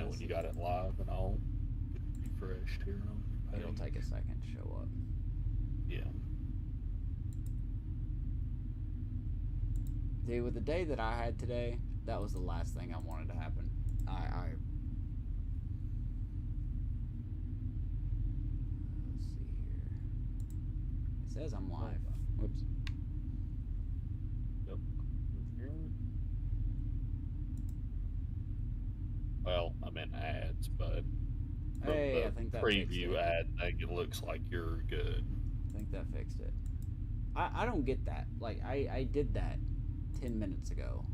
know, when you got it live and all, get refreshed here on your It'll page. take a second to show up. Yeah. Dude, with the day that I had today, that was the last thing I wanted to happen. Let's see here. It says I'm live. Whoops. Yep. Well, I'm in ads, but Hey, I the think that fixed preview it. ad thing, it looks like you're good. I think that fixed it. I don't get that. Like, I did that 10 minutes ago.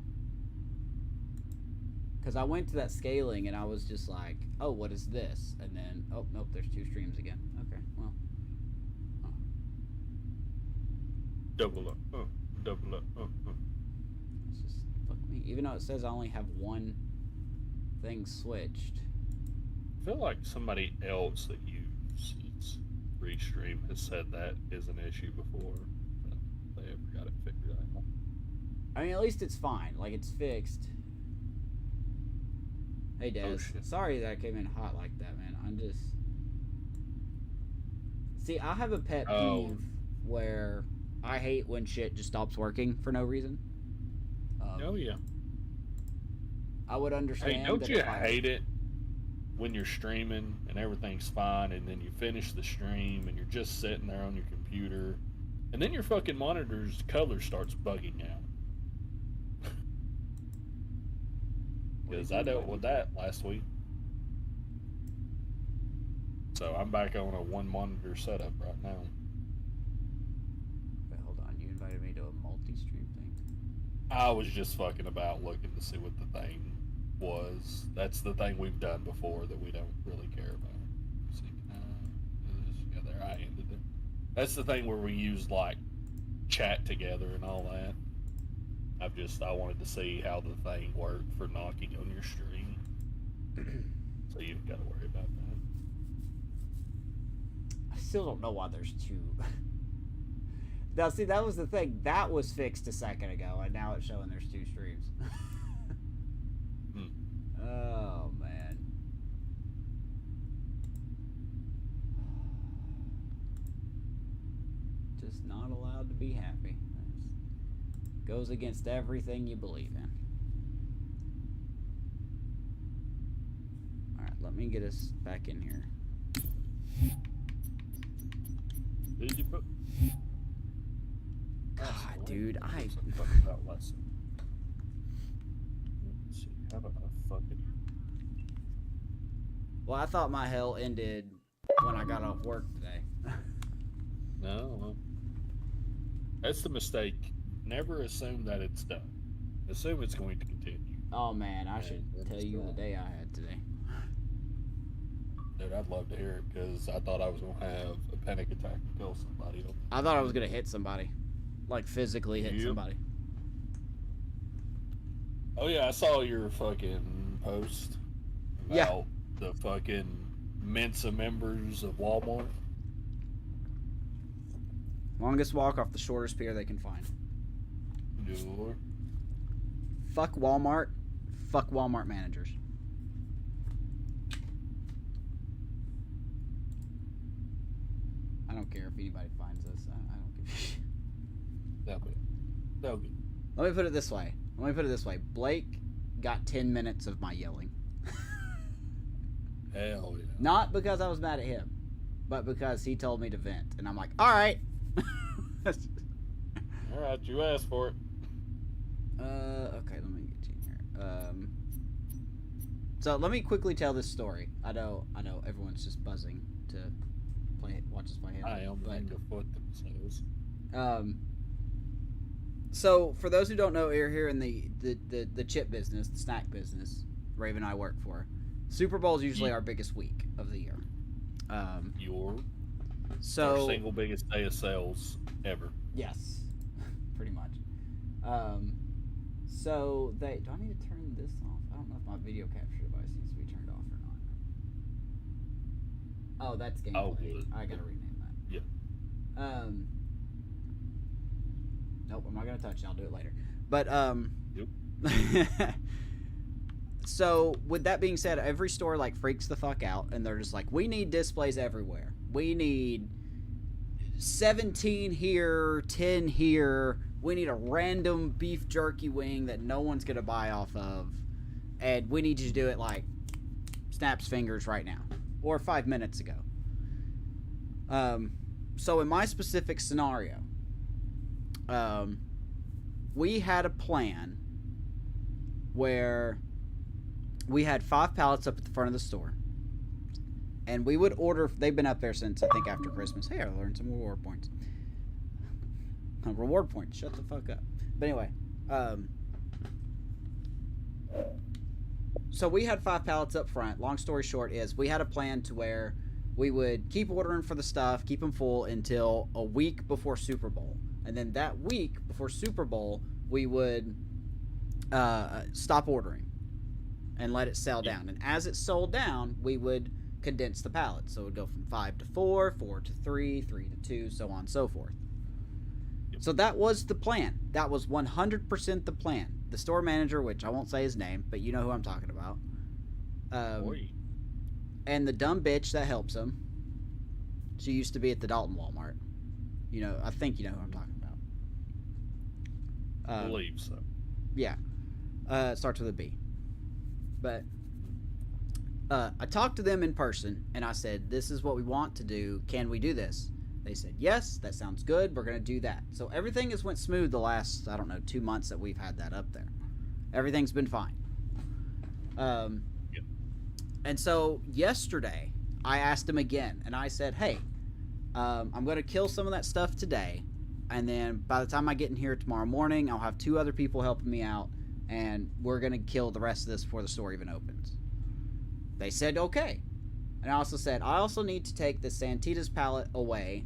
Because I went to that scaling and I was just like, oh, what is this? And then, oh, nope, there's 2 streams again. Okay, well. Huh. Double up, double up, It's just, fuck me. Even though it says I only have one thing switched. I feel like somebody else that uses Restream has said that is an issue before. They ever got it figured out. I mean, at least it's fine. Like, it's fixed. Hey, Des. Sorry that I came in hot like that, man. I'm just... See, I have a pet peeve where I hate when shit just stops working for no reason. Oh, yeah. I would understand. Hey, don't you hate it when you're streaming and everything's fine and then you finish the stream and you're just sitting there on your computer and then your fucking monitor's color starts bugging out? Because I dealt with that last week. So I'm back on a one monitor setup right now. Okay, hold on. You invited me to a multi-stream thing? I was just fucking about looking to see what the thing was. That's the thing we've done before that we don't really care about. See, yeah, there, I ended it. That's the thing where we used like chat together and all that. I wanted to see how the thing worked for knocking on your stream. So you've got to worry about that. I still don't know why there's 2. Now, see, that was the thing. That was fixed a second ago, and now it's showing there's 2 streams. Oh, man. Just not allowed to be happy. Goes against everything you believe in. Alright, let me get us back in here. Did you put... God, dude, Let's see, how about I fucking... Well, I thought my hell ended when I got off work today. No. That's the mistake. Never assume that it's done. Assume it's going to continue. Oh, man, I should tell you the day I had today. Dude, I'd love to hear it because I thought I was going to have a panic attack and kill somebody. I thought I was going to hit somebody. Like, physically hit somebody. Oh, yeah, I saw your fucking post about the fucking Mensa members of Walmart. Longest walk off the shortest pier they can find. Sure. Fuck Walmart. Fuck Walmart managers. I don't care if anybody finds this. I don't give a shit. That'll be. Let me put it this way. Blake got 10 minutes of my yelling. Hell yeah. Not because I was mad at him, but because he told me to vent. And I'm like, alright. Alright, you asked for it. Okay, let me get you in here. So let me quickly tell this story. I know everyone's just buzzing to watch us play Halo. I am going to foot themselves. So for those who don't know, we're here in the chip business, the snack business. Raven and I work for. Super Bowl is usually our biggest week of the year. Our So single biggest day of sales ever. Yes, pretty much. So do I need to turn this off? I don't know if my video capture device needs to be turned off or not. Oh, that's gameplay. Oh, good. I gotta rename that. Yeah. Nope, I'm not gonna touch it. I'll do it later. But Yep. So with that being said, every store like freaks the fuck out, and they're just like, we need displays everywhere. We need 17 here, 10 here. We need a random beef jerky wing that no one's gonna buy off of, and we need you to do it like snaps fingers right now or 5 minutes ago. So in my specific scenario, we had a plan where we had 5 pallets up at the front of the store, and we would order. They've been up there since I think after Christmas. Hey, I learned some reward points. Reward points. Shut the fuck up. But anyway, so we had 5 pallets up front. Long story short is we had a plan to where we would keep ordering for the stuff, keep them full until a week before Super Bowl, and then that week before Super Bowl we would stop ordering and let it sell down. And as it sold down, we would condense the pallets. So it would go from 5 to 4, 4 to 3, 3 to 2, so on and so forth. So that was the plan. That was 100% the plan. The store manager, which I won't say his name, but you know who I'm talking about. And the dumb bitch that helps him. She used to be at the Dalton Walmart. You know, I think you know who I'm talking about. I believe so. Yeah. It starts with a B. But I talked to them in person, and I said, this is what we want to do. Can we do this? They said, yes, that sounds good. We're going to do that. So everything has went smooth the last, 2 months that we've had that up there. Everything's been fine. And so yesterday, I asked him again, and I said, hey, I'm going to kill some of that stuff today, and then by the time I get in here tomorrow morning, I'll have 2 other people helping me out, and we're going to kill the rest of this before the store even opens. They said, okay. And I also said, I also need to take the Santitas pallet away,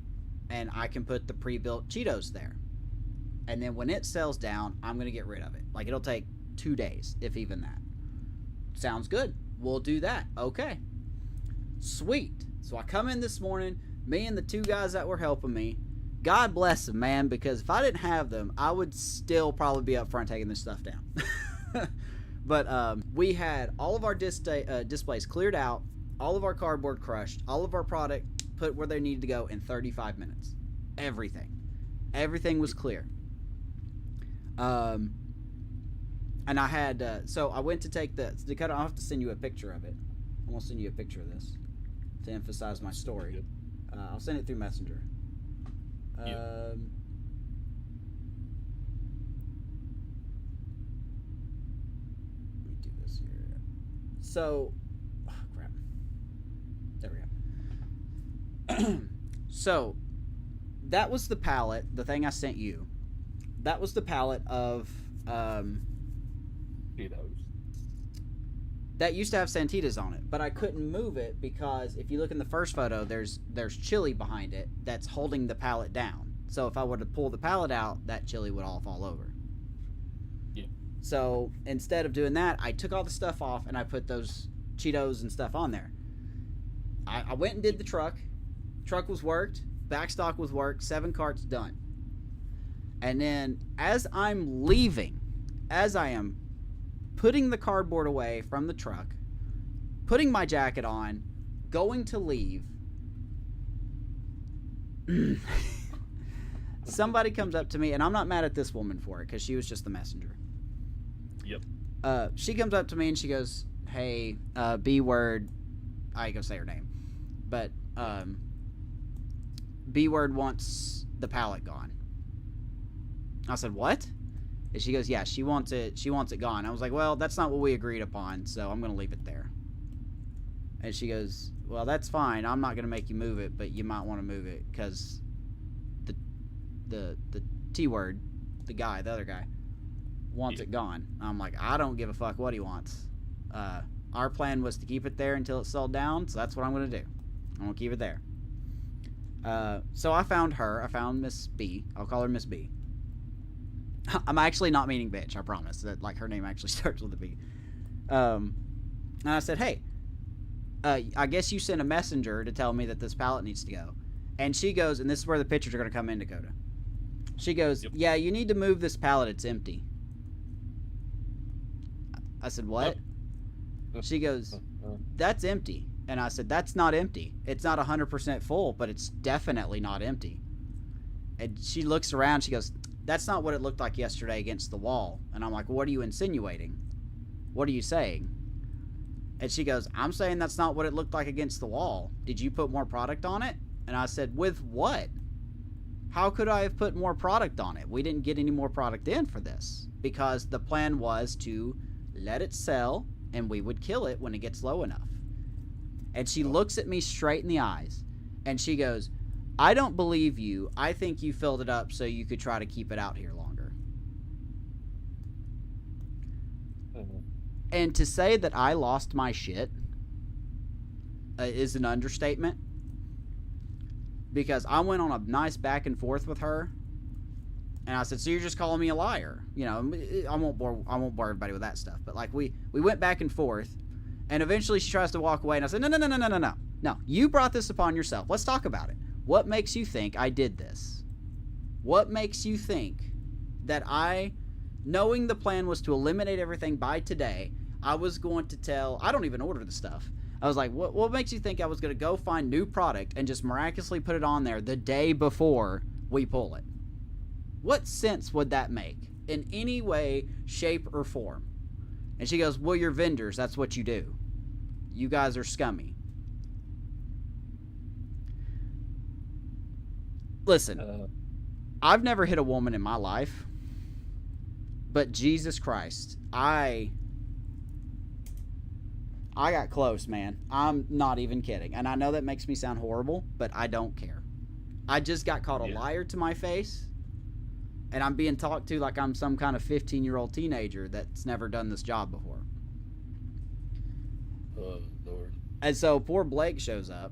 and I can put the pre-built Cheetos there. And then when it sells down, I'm going to get rid of it. Like, it'll take 2 days, if even that. Sounds good. We'll do that. Okay. Sweet. So I come in this morning, me and the 2 guys that were helping me. God bless them, man, because if I didn't have them, I would still probably be up front taking this stuff down. But we had all of our displays cleared out, all of our cardboard crushed, all of our product put where they needed to go in 35 minutes. Everything was clear. And I had, so I went to take Dakota, I'll have to send you a picture of it. I'm going to send you a picture of this to emphasize my story. I'll send it through Messenger. Let me do this here. So, oh, crap. There we go. So, that was the pallet, the thing I sent you. That was the pallet of, Cheetos. That used to have Santitas on it, but I couldn't move it because if you look in the first photo, there's chili behind it that's holding the pallet down. So if I were to pull the pallet out, that chili would all fall over. Yeah. So instead of doing that, I took all the stuff off and I put those Cheetos and stuff on there. I went and did the truck. Truck was worked. Backstock was worked. 7 carts done. And then as I'm leaving, as I am putting the cardboard away from the truck, putting my jacket on, going to leave, somebody comes up to me, and I'm not mad at this woman for it because she was just the messenger. Yep. She comes up to me and she goes, hey, B word, I ain't gonna say her name, but B word wants the pallet gone. I said, what? And she goes, yeah, she wants it gone. I was like, well, that's not what we agreed upon, so I'm going to leave it there. And she goes, well, that's fine. I'm not going to make you move it, but you might want to move it because the T word, the other guy, wants it gone. I'm like, I don't give a fuck what he wants. Our plan was to keep it there until it sold down, so that's what I'm going to do. I'm going to keep it there. So I found Miss B. I'll call her Miss B. I'm actually not meaning bitch, I promise. That, like, her name actually starts with a B. And I said, hey, I guess you sent a messenger to tell me that this pallet needs to go. And she goes, and this is where the pictures are going to come in, Dakota. She goes, yep. Yeah, you need to move this pallet. It's empty. I said, what? Yep. She goes, that's empty. And I said, that's not empty. It's not 100% full, but it's definitely not empty. And she looks around. She goes, that's not what it looked like yesterday against the wall. And I'm like, what are you insinuating? What are you saying? And she goes, I'm saying that's not what it looked like against the wall. Did you put more product on it? And I said, with what? How could I have put more product on it? We didn't get any more product in for this because the plan was to let it sell and we would kill it when it gets low enough. And she looks at me straight in the eyes and she goes, I don't believe you. I think you filled it up so you could try to keep it out here longer. And to say that I lost my shit is an understatement. Because I went on a nice back and forth with her, and I said, "So you're just calling me a liar?" You know, I won't bore everybody with that stuff. But like we went back and forth, and eventually she tries to walk away, and I said, "No. You brought this upon yourself. Let's talk about it. What makes you think I did this? What makes you think that I, knowing the plan was to eliminate everything by today, I was going to tell? I don't even order the stuff." I was like, what makes you think I was going to go find new product and just miraculously put it on there the day before we pull it? What sense would that make in any way, shape, or form? And she goes, well, you're vendors. That's what you do. You guys are scummy. Listen, I've never hit a woman in my life, but Jesus Christ, I got close, man. I'm not even kidding. And I know that makes me sound horrible, but I don't care. I just got called a liar to my face, and I'm being talked to like I'm some kind of 15-year-old teenager that's never done this job before. Oh, Lord. And so poor Blake shows up.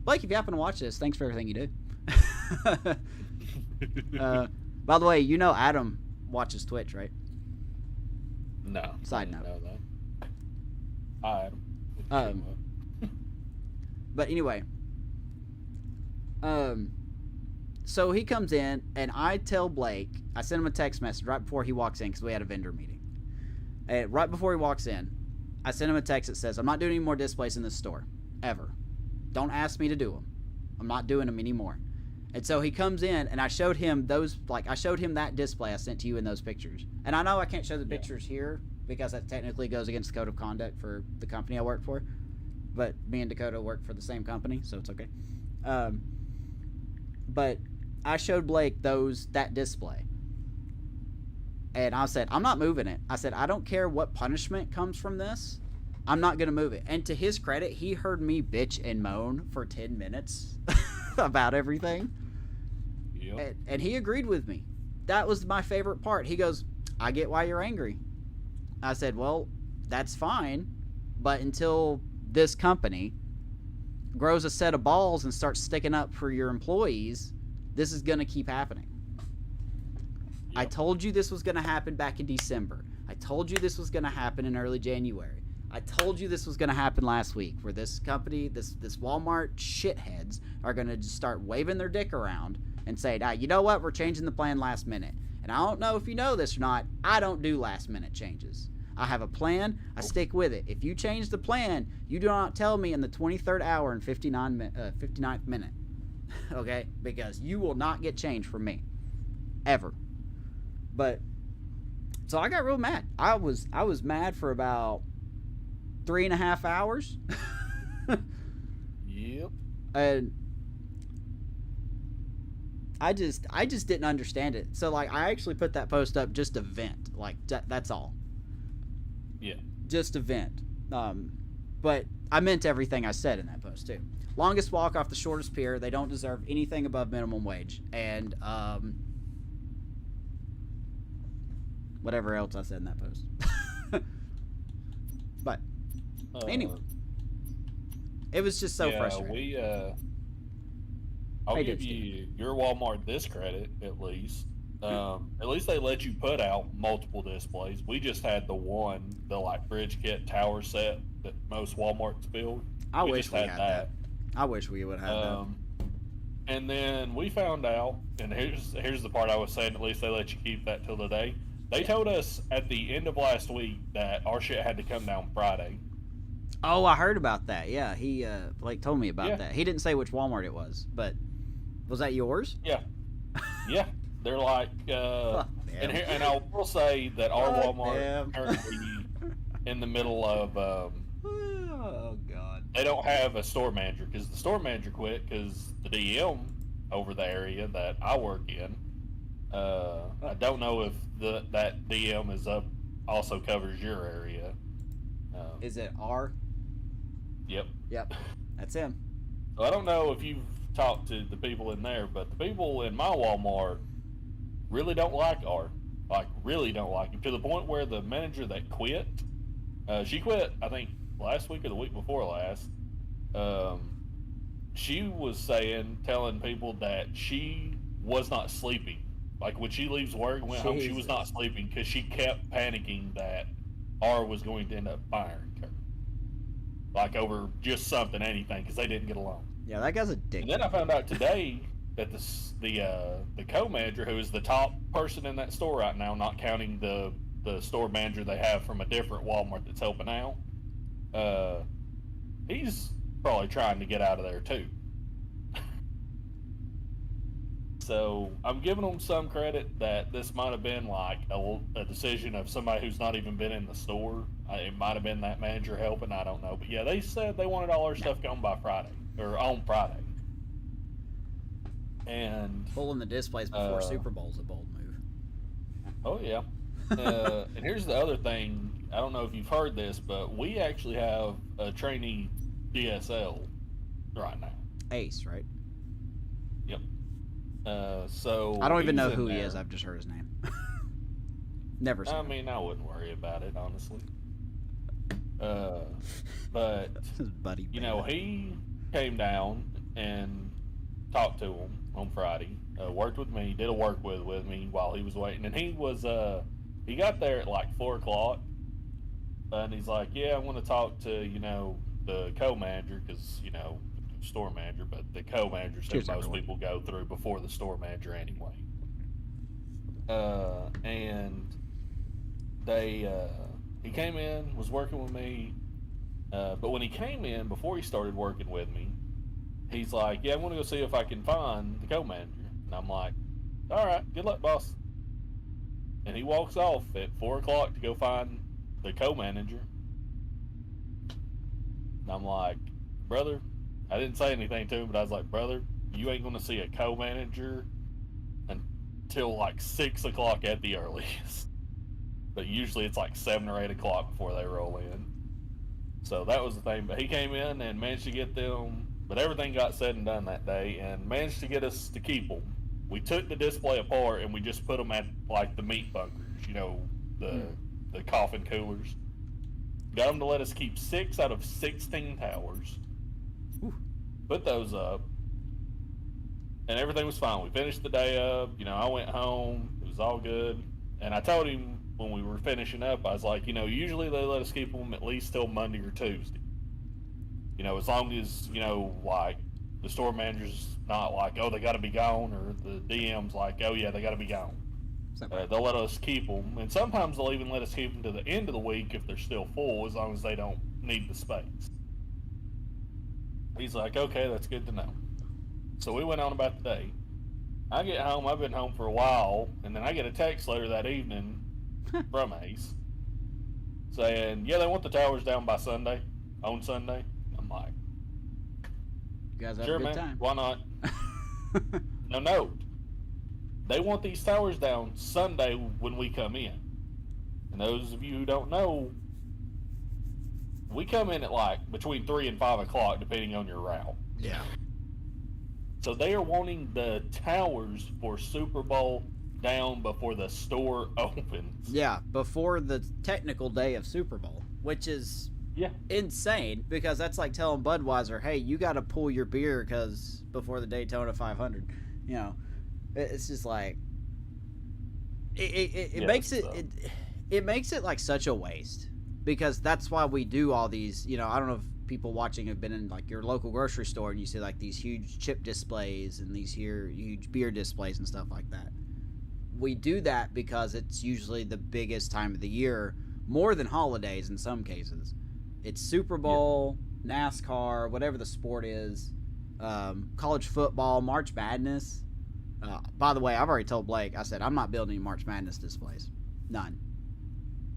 Blake, if you happen to watch this, thanks for everything you do. By the way, you know Adam watches Twitch, right? No. Side note. Know that. But anyway, so he comes in and I tell Blake, I send him a text message right before he walks in because we had a vendor meeting. And right before he walks in, I send him a text that says, I'm not doing any more displays in this store, ever. Don't ask me to do them. I'm not doing them anymore. And so he comes in and I showed him that display I sent to you in those pictures. And I know I can't show the pictures here because that technically goes against the code of conduct for the company I work for. But me and Dakota work for the same company, so it's okay. But I showed Blake that display. And I said, I'm not moving it. I said, I don't care what punishment comes from this. I'm not going to move it. And to his credit, he heard me bitch and moan for 10 minutes about everything. Yep. And he agreed with me. That was my favorite part. He goes, I get why you're angry. I said, well, that's fine, but until this company grows a set of balls and starts sticking up for your employees, this is going to keep happening. Yep. I told you this was going to happen back in December. I told you this was going to happen in early January. I told you this was going to happen last week, where this company, this Walmart shitheads are going to just start waving their dick around and say, you know what, we're changing the plan last minute. And I don't know if you know this or not, I don't do last minute changes. I have a plan. I stick with it. If you change the plan, you do not tell me in the 23rd hour and 59th minute. Okay? Because you will not get change from me. Ever. But, so I got real mad. I was mad for about 3.5 hours. Yep. And I just didn't understand it. So, like, I actually put that post up just to vent. Like, that's all. Yeah. Just a vent. But I meant everything I said in that post, too. Longest walk off the shortest pier. They don't deserve anything above minimum wage. And, whatever else I said in that post. But, anyway. It was just so frustrating. I'll give you your Walmart this credit, at least. At least they let you put out multiple displays. We just had the one, the like bridge kit tower set that most Walmarts build. I wish we had that. I wish we would have that. And then we found out, and here's the part I was saying, at least they let you keep that till today. They told us at the end of last week that our shit had to come down Friday. Oh, I heard about that. Yeah, he Blake told me about Yeah. that. He didn't say which Walmart it was, but was that yours? Yeah. Yeah. They're like, Fuck and them. here, and I will say that our Fuck Walmart them. is currently in the middle of. Oh God. They don't have a store manager because the store manager quit because the DM over the area that I work in. I don't know if that DM is up also covers your area. Is it R? Yep. Yep, that's him. So I don't know if you've talked to the people in there, but the people in my Walmart really don't like R. Like, really don't like him to the point where the manager that quit, she quit, I think, last week or the week before last. She was telling people that she was not sleeping. Like, when she leaves work and went home, she was not sleeping because she kept panicking that R was going to end up firing her. Like, over just something, anything, because they didn't get along. Yeah, that guy's a dick. And then I found out today that the co-manager, who is the top person in that store right now, not counting the store manager they have from a different Walmart that's helping out, he's probably trying to get out of there too. So I'm giving them some credit that this might have been like a decision of somebody who's not even been in the store. It might have been that manager helping, I don't know. But yeah, they said they wanted all our stuff gone by Friday, or on Friday. And Pulling the displays before Super Bowl's a bold move. oh yeah. And here's the other thing. I don't know if you've heard this, but we actually have a trainee DSL right now. Ace, right? Yep. So I don't even know he's in who he there. is. I've just heard his name. Never seen I him. mean, I wouldn't worry about it, honestly. But His buddy. you know, he came down and talked to him on Friday. Worked with me, did a work with me while he was waiting, and he got there at like 4 o'clock, and he's like, "Yeah, I want to talk to the co-manager because store manager, but the co-manager said Cheers, most everyone. people go through before the store manager anyway." And he came in, was working with me, but when he came in, before he started working with me, he's like, "Yeah, I'm going to go see if I can find the co-manager." And I'm like, "All right, good luck, boss." And he walks off at 4 o'clock to go find the co-manager. And I'm like, "Brother," I didn't say anything to him, but I was like, "Brother, you ain't going to see a co-manager until like 6 o'clock at the earliest." But usually it's like 7 or 8 o'clock before they roll in. So that was the thing. But he came in and managed to get them, but everything got said and done that day, and managed to get us to keep them. We took the display apart and we just put them at like the meat bunkers, the coffin coolers. Got them to let us keep 6 out of 16 towers. Ooh. Put those up, and everything was fine. We finished the day up. I went home. It was all good. And I told him when we were finishing up, I was like, usually they let us keep them at least till Monday or Tuesday. As long as, like, the store manager's not like, "Oh, they got to be gone," or the DM's like, "Oh, yeah, they got to be gone." They'll let us keep them. And sometimes they'll even let us keep them to the end of the week if they're still full, as long as they don't need the space. He's like, "Okay, that's good to know." So we went on about the day. I get home, I've been home for a while, and then I get a text later that evening from Ace saying, "Yeah, they want the towers down by Sunday, on Sunday." I'm like, You guys have "Sure, a good man, time. why not?" No. They want these towers down Sunday when we come in. And those of you who don't know, we come in at like between 3 and 5 o'clock, depending on your route. Yeah. So they are wanting the towers for Super Bowl down before the store opens. Yeah, before the technical day of Super Bowl, which is insane because that's like telling Budweiser, "Hey, you got to pull your beer because before the Daytona 500." It's just like it makes it it makes it like such a waste because that's why we do all these. I don't know if people watching have been in like your local grocery store and you see like these huge chip displays and these huge beer displays and stuff like that. we do that because it's usually the biggest time of the year, more than holidays in some cases. It's Super Bowl, NASCAR, whatever the sport is, college football, March Madness. By the way, I've already told Blake, I said, I'm not building any March Madness displays. None.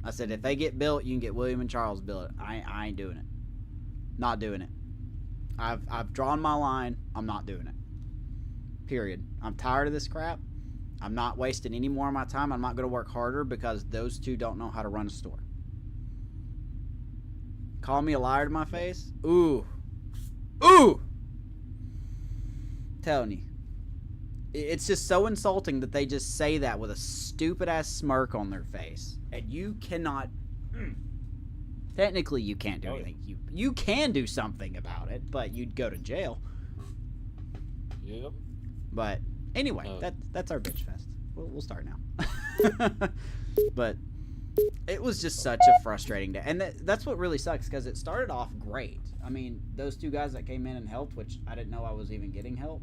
I said, if they get built, you can get William and Charles built. I ain't doing it. Not doing it. I've drawn my line. I'm not doing it. Period. I'm tired of this crap. I'm not wasting any more of my time. I'm not going to work harder because those two don't know how to run a store. Call me a liar to my face? Ooh. Ooh! Telling you. It's just so insulting that they just say that with a stupid-ass smirk on their face. And you cannot... Technically, you can't do anything. You can do something about it, but you'd go to jail. Yep. But anyway, that's our bitch fest. We'll start now. But it was just such a frustrating day. And that's what really sucks, because it started off great. I mean, those two guys that came in and helped, which I didn't know I was even getting help,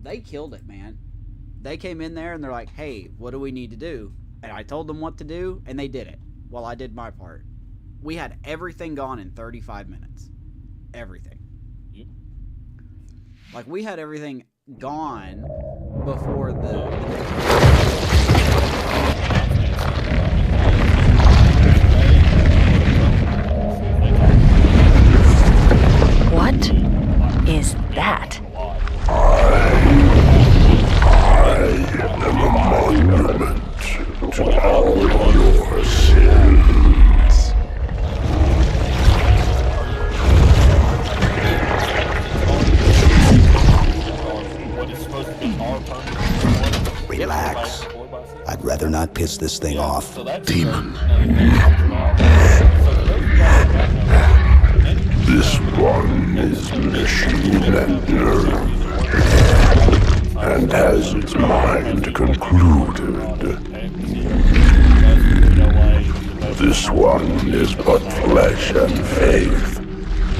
they killed it, man. They came in there and they're like, hey, what do we need to do? And I told them what to do, and they did it while I did my part. We had everything gone in 35 minutes. Everything. Yep. Like, we had everything gone before the What is that? I am a monument to all your sins. What is supposed to be our purpose? Relax. I'd rather not piss this thing off. So that's Demon. This one is machine and nerve, and has its mind concluded. This one is but flesh and faith,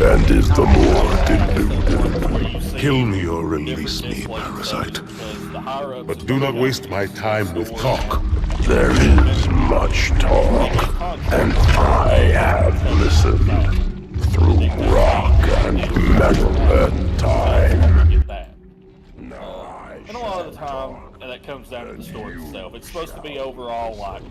and is the more deluded. Kill me or release me, parasite. But do not waste my time with talk. There is much talk, and I have listened through rock and metal and time. Get that. And a lot of the time, that comes down to the store itself. It's supposed to be overall like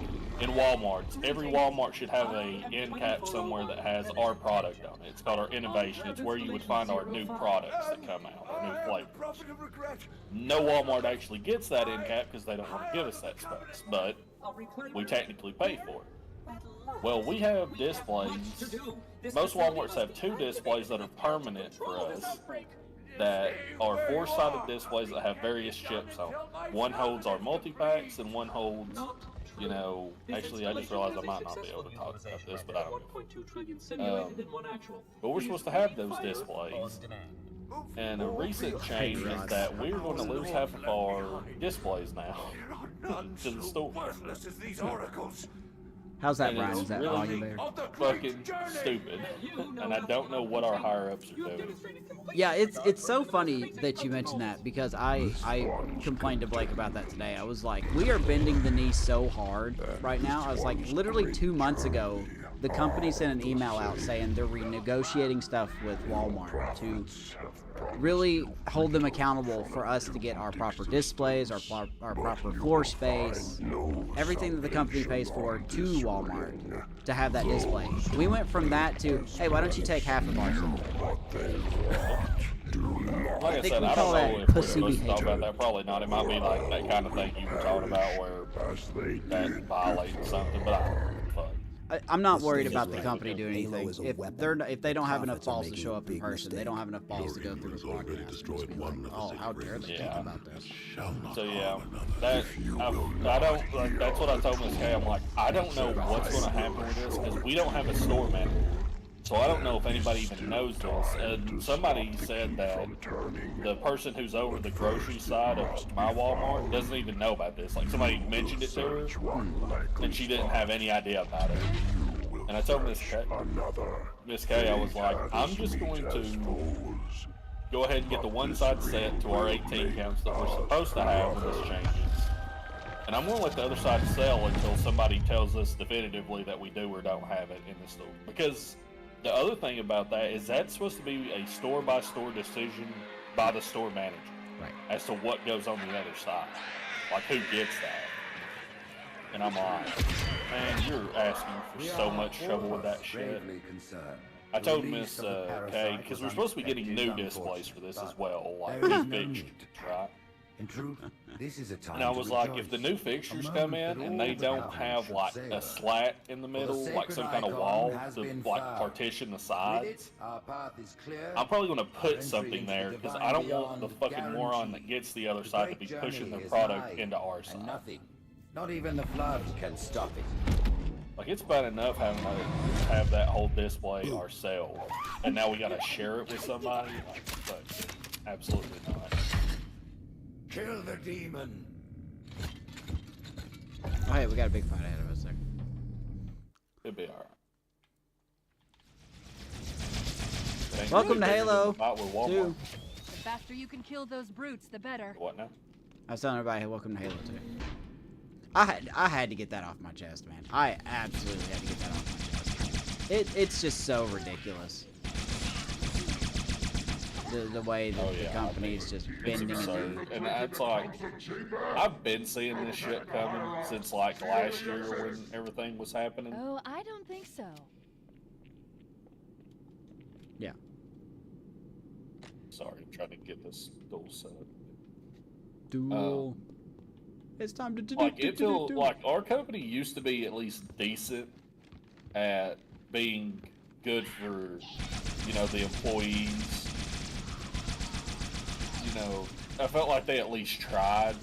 in Walmarts. Every Walmart should have a end cap somewhere that has our product on it. It's called our innovation. It's where you would find our new products that come out, our new flavors. No Walmart actually gets that end cap because they don't want to give us that space, but we technically pay for it. Well, we have displays. Most Walmarts have two displays that are permanent for us that are four-sided displays that have various chips on. One holds our multi-packs and one holds, you know, actually I just realized I might not be able to talk about this, but I don't know. But we're supposed to have those displays. And a recent change is that we're going to lose half of our displays now to the store. How's that, And Brian? it's Is that really volume there? fucking stupid. And I don't know what our higher-ups are doing. Yeah, it's so funny that you mentioned that, because I complained to Blake about that today. I was like, we are bending the knee so hard right now. I was like, literally 2 months ago, the company sent an email out saying they're renegotiating stuff with Walmart to really hold them accountable for us to get our proper displays, our proper floor space, everything that the company pays for to Walmart to have that display. We went from that to, hey, why don't you take half of ours? Like I think said, we I call don't know that if we're pussy supposed to talk behavior. about that. Probably not. It might be like that kind of thing you were talking about where that violates something, but I don't know. Fuck. I'm not worried about the company doing Halo anything. is a weapon. If they don't have enough Prophets are balls to making show a up in big person, they mistake. don't have enough balls to Your go through enemies the already podcast. destroyed Just be one like, of the oh, how sacred dare they Yeah. think about this? Shall not So yeah, harm another. that I don't. Like, that's what I told Miss Kay. I'm like, I don't know what's going to happen with this because we don't have a store manager. So I don't know if anybody even knows this. And somebody said that the person who's over the grocery side of my Walmart doesn't even know about this. Like somebody mentioned it to her, and she didn't have any idea about it. And I told Miss Kay, I was like, I'm just going to go ahead and get the one side set to our 18 counts that we're supposed to have when this changes. And I'm going to let the other side sell until somebody tells us definitively that we do or don't have it in the store. Because the other thing about that is that's supposed to be a store-by-store decision by the store manager. Right. As to what goes on the other side. Like, who gets that? And I'm like, man, you're asking for so much trouble with that shit. I told Miss Kay, because we're supposed to be getting new displays for this as well, like new fixtures, right? In truth, this is a time and I was like, if the new fixtures come in and they don't have like a slat in the middle, like some kind of wall to like partition the sides, I'm probably going to put something there because I don't want the fucking moron that gets the other side to be pushing their product into our side. Nothing, not even the flood, can stop it. Like, it's bad enough having to have that whole display ourselves, and now we got to share it with somebody. But absolutely not. Kill the demon. Oh, hey, we got a big fight ahead of us there. It'll be alright. Welcome to Halo 2. The faster you can kill those brutes, the better. What now? I was telling everybody, hey, welcome to Halo 2. I had to get that off my chest, man. I absolutely had to get that off my chest. It's just so ridiculous. The way that the company's just bending and that's like, I've been seeing this shit coming since like last year when everything was happening. Oh, I don't think so. Yeah. Sorry, I'm trying to get this dual set. Dual. It's time to do. Like it feels like our company used to be at least decent at being good for, you know, the employees. You know, I felt like they at least tried,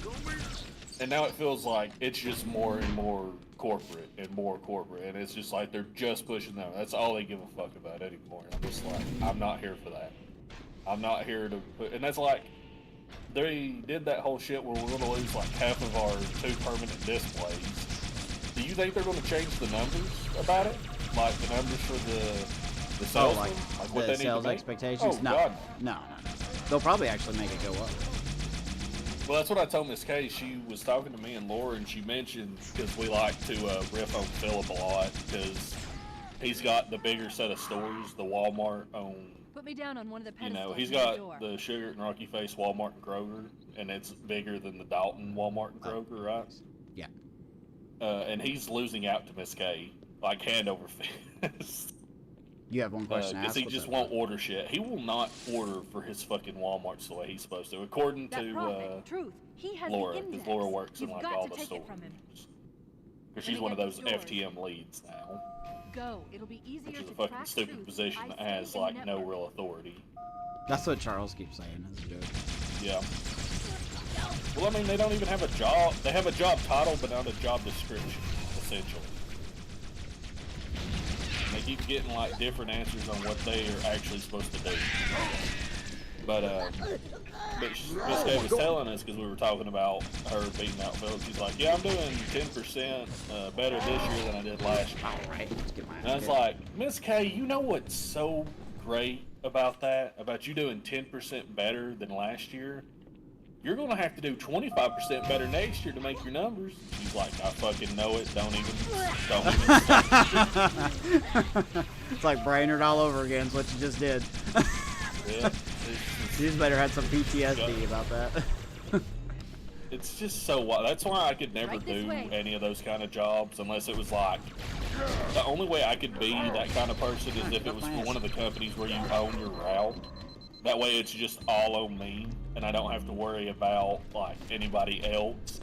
and now it feels like it's just more and more corporate, and it's just like they're just pushing them. That's all they give a fuck about anymore. And I'm just like, I'm not here for that. I'm not here to put, and that's like, they did that whole shit where we're gonna lose like half of our 2 permanent displays. Do you think they're gonna change the numbers about it? Like the numbers for the sales? Like what the they sales need to expectations? Oh, no. God. No. They'll probably actually make it go up. Well, that's what I told Miss Kay. She was talking to me and Laura, and she mentioned, because we like to riff on Philip a lot, because he's got the bigger set of stores, the Walmart on. Put me down on one of the pedestals. You know, he's got the Sugar and Rocky Face Walmart and Kroger, and it's bigger than the Dalton Walmart and Kroger, right? Yeah. And he's losing out to Miss Kay, like hand over fist. You have one question to ask? Because he just won't order shit. He will not order for his fucking Walmarts the way he's supposed to, according to Laura, because Laura works in like all the stores. Because she's one of those FTM leads now. Go. It'll be easier which is a fucking stupid position that has like no real authority. That's what Charles keeps saying. That's a joke. Yeah. Well, I mean, they don't even have a job. They have a job title, but not a job description, essentially. They keep getting like different answers on what they are actually supposed to do. But Miss Kay was telling us, because we were talking about her beating out Phil. She's like, yeah, I'm doing 10% better this year than I did last year. All right, let's get my. And I was like, Miss Kay, you know what's so great about that? About you doing 10% better than last year? You're going to have to do 25% better next year to make your numbers. She's like, I fucking know it. Don't even stop. It's like Brainerd all over again is what you just did. Yeah. You just better have some PTSD about that. It's just so wild. That's why I could never do any of those kind of jobs unless it was like, the only way I could be that kind of person is if it was for one of the companies where you own your route. That way it's just all on me, and I don't have to worry about like anybody else.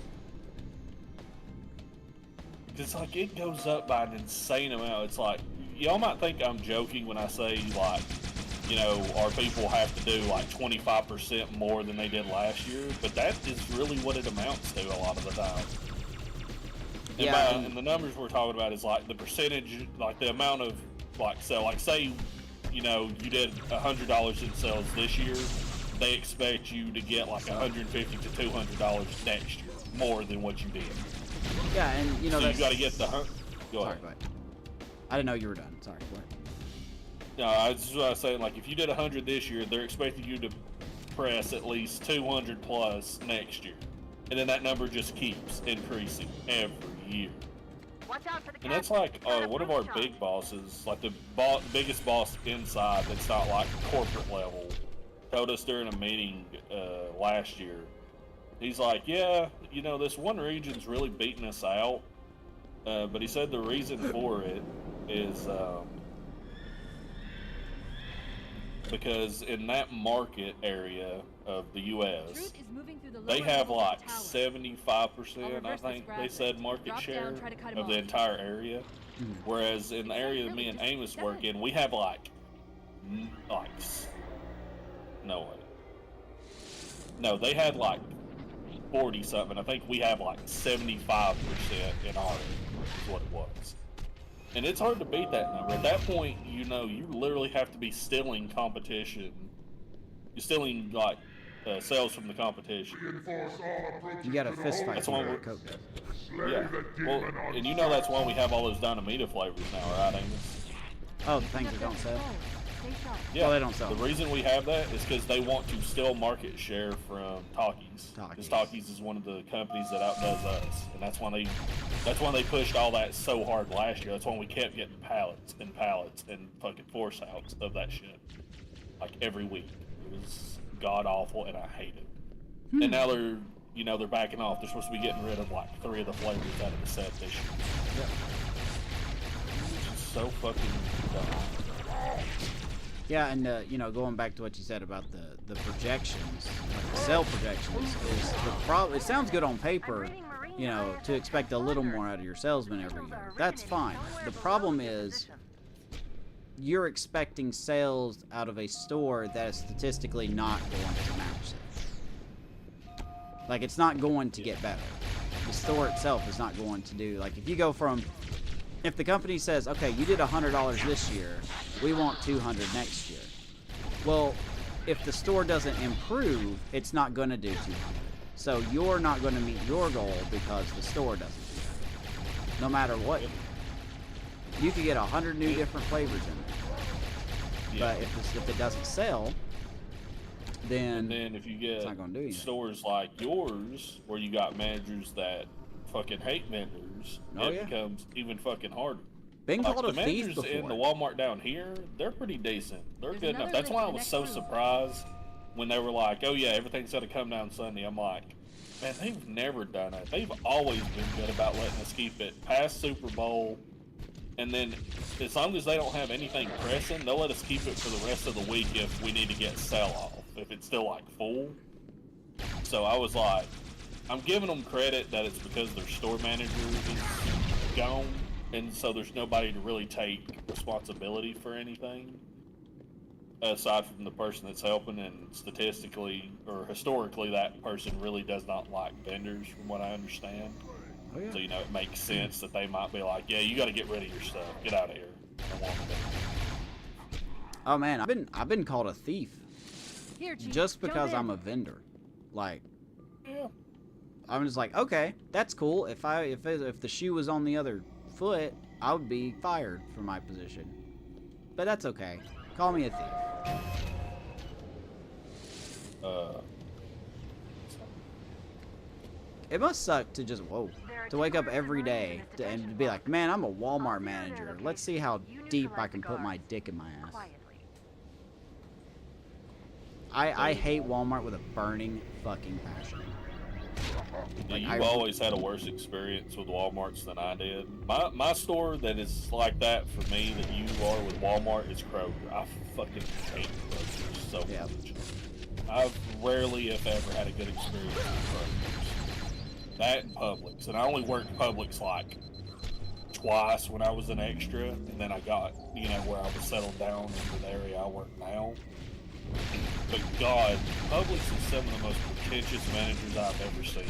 Cause like it goes up by an insane amount. It's like, y'all might think I'm joking when I say like, you know, our people have to do like 25% more than they did last year, but that is really what it amounts to a lot of the time. And, yeah, and the numbers we're talking about is like the percentage, like the amount of like, so like say, you know, you did $100 in sales this year, they expect you to get like $150 to $200 next year, more than what you did. Yeah, and you know, so that's... you got to get the. Go ahead. Go ahead. I didn't know you were done. Sorry. Go ahead. No, I was saying, like, if you did 100 this year, they're expecting you to press at least 200 plus next year. And then that number just keeps increasing every year. And that's like one of our big bosses, like the biggest boss inside that's not like corporate level, told us during a meeting last year. He's like, yeah, you know, this one region's really beating us out. But he said the reason for it is because in that market area of the U.S., they have like 75%, I think they said, market share of the entire area. Whereas in the area that me and Amos work in, we have no, they had like 40 something. I think we have like 75% in our area, is what it was. And it's hard to beat that number. At that point, you know, you literally have to be stealing competition. You're stealing like sales from the competition. You got a fist fight. That's why we're Coop. Yeah. Well, and you know that's why we have all those Dynamita flavors now, right, Amos? Oh, the things that don't sell. Yeah. Well, they don't sell. The reason we have that is because they want to steal market share from Takis. Because Takis is one of the companies that outdoes us, and that's why they pushed all that so hard last year. That's why we kept getting pallets and pallets and fucking force outs of that shit, like every week. It was god awful, and I hate it. And now they're backing off. They're supposed to be getting rid of like 3 of the flavors out of the set this year. Yep. It's so fucking dumb. Yeah, and you know, going back to what you said about the projections, like the sell projections, is the problem. It sounds good on paper, you know, to expect a little more out of your salesman every year. That's fine. The problem is you're expecting sales out of a store that is statistically not going to match it. Like, it's not going to get better. The store itself is not going to do, like, if you go from, if the company says, okay, you did $100 this year, we want $200 next year. Well, if the store doesn't improve, it's not going to do $200. So you're not going to meet your goal because the store doesn't do that. No matter what. You could get 100 new different flavors in there. But if it doesn't sell, then if you get it's not gonna do anything. Stores like yours, where you got managers that fucking hate vendors, it becomes even fucking harder. Been like called the a thief managers before. in the Walmart down here, they're pretty decent. They're good enough. That's why I was so surprised when they were like, "Oh yeah, everything's gonna come down Sunday." I'm like, man, they've never done it. They've always been good about letting us keep it past Super Bowl. And then, as long as they don't have anything pressing, they'll let us keep it for the rest of the week if we need to get sell-off, if it's still, like, full. So I was like, I'm giving them credit that it's because their store manager is gone, and so there's nobody to really take responsibility for anything, aside from the person that's helping, and statistically, or historically, that person really does not like vendors, from what I understand. Oh, yeah. So, you know, it makes sense that they might be like, yeah, you got to get rid of your stuff. Get out of here. I don't want it. Oh man, I've been called a thief Here, Chief, just because jump I'm in. a vendor. Like, Yeah. I'm just like, okay, that's cool. If the shoe was on the other foot, I would be fired from my position. But that's okay. Call me a thief. It must suck to just to wake up every day and be like, man, I'm a Walmart manager. Let's see how deep I can put my dick in my ass. I hate Walmart with a burning fucking passion. Yeah, you've always had a worse experience with Walmarts than I did. My store that is like that for me that you are with Walmart is Kroger. I fucking hate Kroger so much. I've rarely, if ever, had a good experience with Kroger's. That and Publix. And I only worked Publix like twice when I was an extra, and then I got, you know, where I was settled down into the area I work now. But God, Publix is some of the most pretentious managers I've ever seen.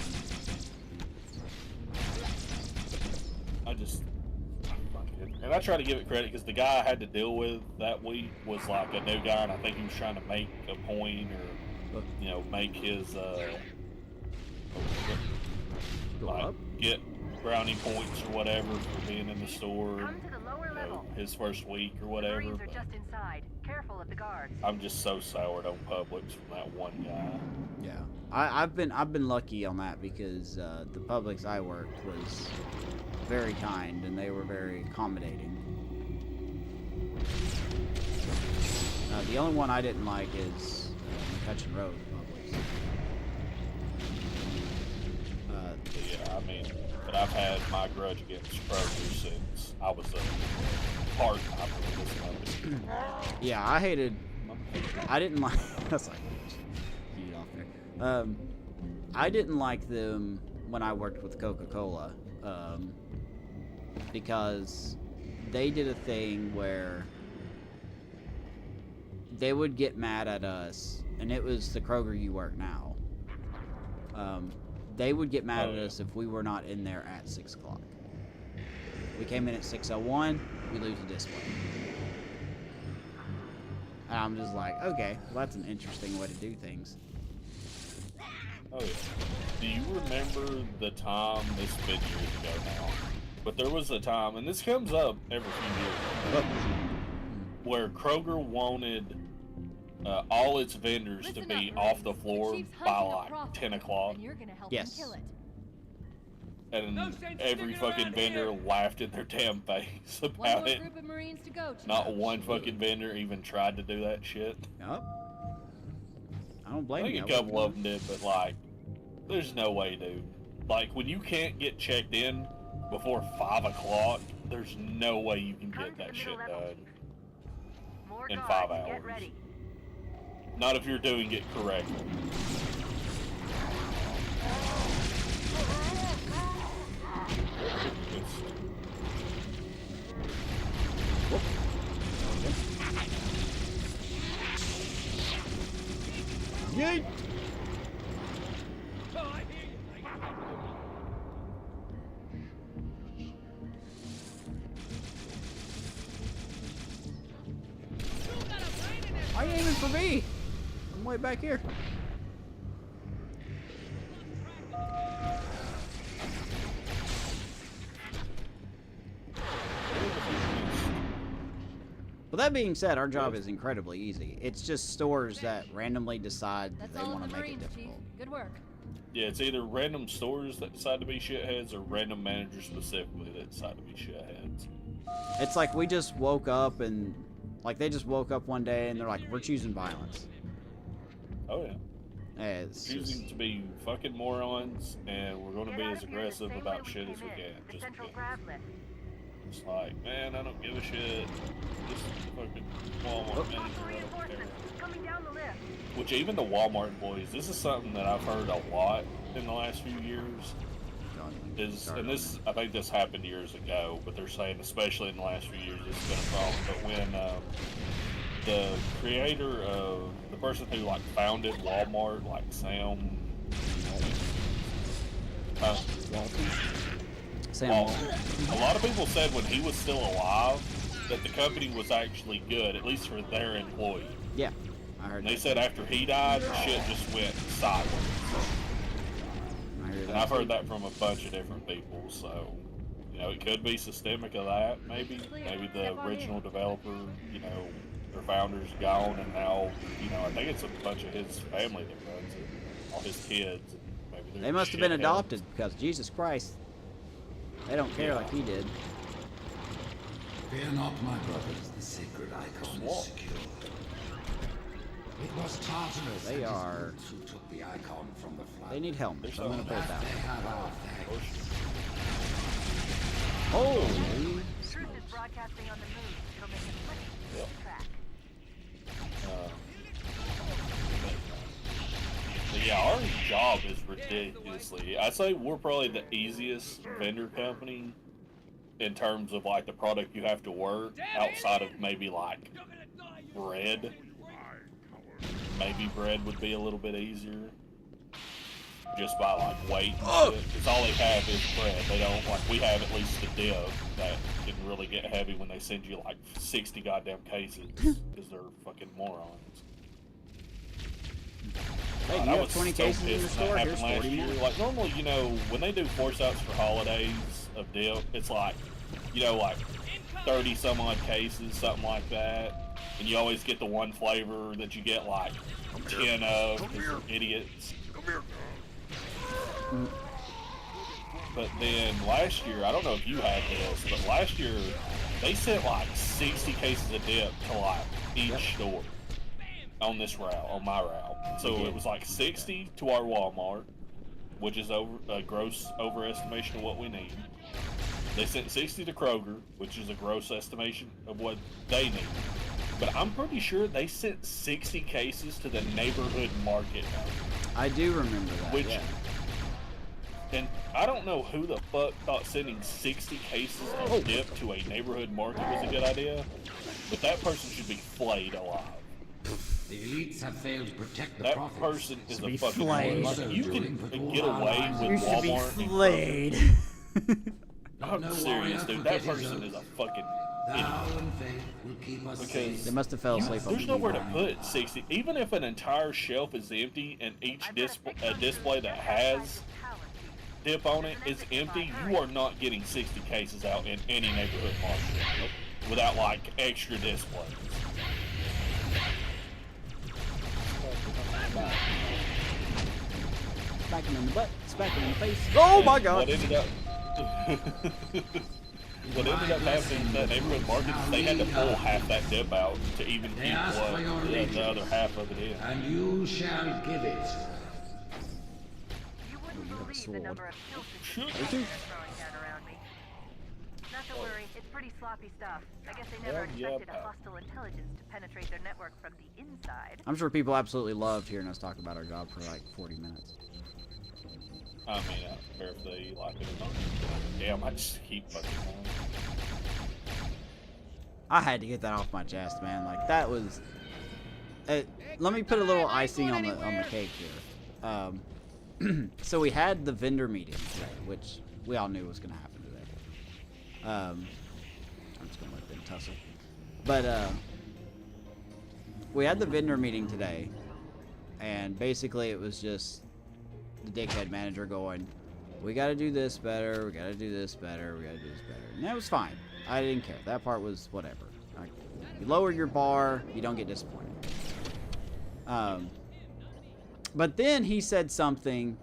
And I try to give it credit because the guy I had to deal with that week was like a new guy, and I think he was trying to make a point or, you know, make his, like, get brownie points or whatever for being in the store. level. his first week or The whatever. Marines are But just inside. Careful of the guards. I'm just so soured on Publix from that one guy. Yeah, I've been lucky on that because the Publix I worked was very kind and they were very accommodating. The only one I didn't like is McCutcheon Road Publix. Yeah, I mean, but I've had my grudge against Kroger since I was a part-timer with this company. Yeah, I didn't like. That's like get off there. I didn't like them when I worked with Coca-Cola, because they did a thing where they would get mad at us, and it was the Kroger you work now. They would get mad at us if we were not in there at 6 o'clock. We came in at 6:01, we lose the display. And I'm just like, okay, well, that's an interesting way to do things. Oh yeah. Do you remember the time, this has been years ago now, but there was a time, and this comes up every few years, where Kroger wanted all its vendors to be off the floor by like 10 o'clock. And you're gonna help Yes. him kill it. And every fucking vendor laughed in their damn face One about more it. group of Marines to go. Not one fucking vendor even tried to do that shit. Yup. I don't I blame think you. a couple of them did, but like, there's no way, dude. Like, when you can't get checked in before 5 o'clock, there's no way you can get that shit done More in guards, 5 hours. Get ready. Not if you're doing it correctly. Yeet! Why are you aiming for me? I'm way back here. Well, that being said, our job is incredibly easy. It's just stores that randomly decide that That's they all want of to the make it Marines, Chief. difficult. Good work. Yeah, it's either random stores that decide to be shitheads or random managers specifically that decide to be shitheads. It's like we just woke up and, like, they just woke up one day and they're like, we're choosing violence. Oh yeah. It's Choosing just, to be fucking morons, and we're going to Get be out as of here the aggressive same way about we shit came as we in, can. the Just central because. grab lift. It's like, man, I don't give a shit. This fucking Walmart manager, I don't care. Coming down the lift. Which even the Walmart employees, this is something that I've heard a lot in the last few years. And this, I think this happened years ago, but they're saying, especially in the last few years, it's been a problem. But when the creator of, the person who like founded Walmart, like Sam, Sam Walton, a lot of people said when he was still alive that the company was actually good, at least for their employees. Yeah, I heard And they that. said after he died, shit just went sideways. I heard And that I've too. heard that from a bunch of different people, so, you know, it could be systemic of that, maybe. Maybe the original developer, you know, their founder's gone, and now, you know, I think it's a bunch of his family that runs it, all his kids. And maybe they're They must have been shitheads. adopted because Jesus Christ, they don't care like he did. Fear not, my brothers. The sacred icon is secure. It was Tartarus They and his are- brutes who took the icon from the flood. They need helmets. I'm gonna put it that They way. have our thanks. Holy! Truth is broadcasting on the move. It'll make it much easier to track. But yeah, our job is ridiculously. I'd say we're probably the easiest vendor company in terms of like the product you have to work outside of maybe like bread. Maybe bread would be a little bit easier. Just by like weight and shit. Because all they have is bread. They don't, like, we have at least the dip that can really get heavy when they send you like 60 goddamn cases. Because they're fucking morons. Hey, God, you I have was 20 so cases in pissed the when store. that Here's happened 40 more. Like, normally, you know, when they do force outs for holidays of dip, it's like, you know, like 30 some odd cases, something like that. And you always get the one flavor that you get like 10 of because they're idiots. But then last year, I don't know if you had this, but last year they sent like 60 cases of dip to like each store on this route, on my route. So it was like 60 to our Walmart, which is a gross overestimation of what we need. They sent 60 to Kroger, which is a gross estimation of what they need. But I'm pretty sure they sent 60 cases to the neighborhood market. I do remember that. Which, yeah. And I don't know who the fuck thought sending 60 cases of dip to a neighborhood market was a good idea, but that person should be flayed alive. The elites have failed to protect the That profits. person is a be fucking flayed. monster. You can get away with You should be Walmart and flayed. I'm No serious, warrior dude. That forget his person oath. is a fucking Thou idiot. and faith will keep us Because safe. They must have fell asleep on There's the nowhere to put 60. Even if an entire shelf is empty and each display that has dip on it is empty, you are not getting 60 cases out in any neighborhood market without like extra displays. Smack him in the butt, smack him in the face. Oh my god! What ended up happening in that neighborhood market is they had to pull half that dip out to even They keep ask for your the other half of it in. And you shall give it. You wouldn't believe the number of kills Shoot. they're throwing down around me. Not to worry, it's pretty sloppy stuff. I guess they never expected a hostile intelligence to penetrate their network from the inside. I'm sure people absolutely loved hearing us talk about our job for like 40 minutes. I mean, I don't care if they like it or not. Yeah, I might just keep fucking on. I had to get that off my chest, man. Like that was. Let me put a little icing on the cake here. So we had the vendor meeting today, which we all knew was going to happen today. I'm just going to let them tussle. But we had the vendor meeting today, and basically it was just the dickhead manager going, we got to do this better, we got to do this better, we got to do this better. And that was fine. I didn't care. That part was whatever. Like, you lower your bar, you don't get disappointed. But then he said something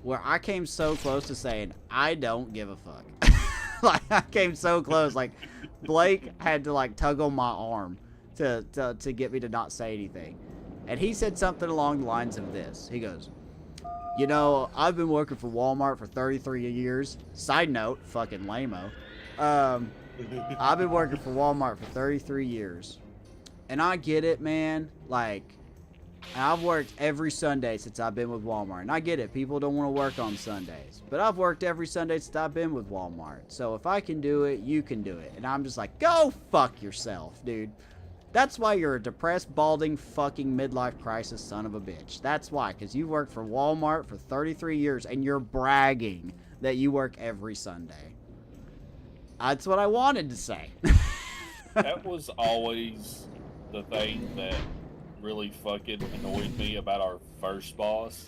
where I came so close to saying, I don't give a fuck. Like, I came so close. Like, Blake had to, like, tug on my arm to get me to not say anything. And he said something along the lines of this. He goes, you know, I've been working for Walmart for 33 years. Side note, fucking lame-o. I've been working for Walmart for 33 years. And I get it, man. Like, I've worked every Sunday since I've been with Walmart. And I get it. People don't want to work on Sundays. But I've worked every Sunday since I've been with Walmart. So if I can do it, you can do it. And I'm just like, go fuck yourself, dude. That's why you're a depressed, balding, fucking midlife crisis son of a bitch. That's why. Because you worked for Walmart for 33 years. And you're bragging that you work every Sunday. That's what I wanted to say. That was always the thing that really fucking annoyed me about our first boss.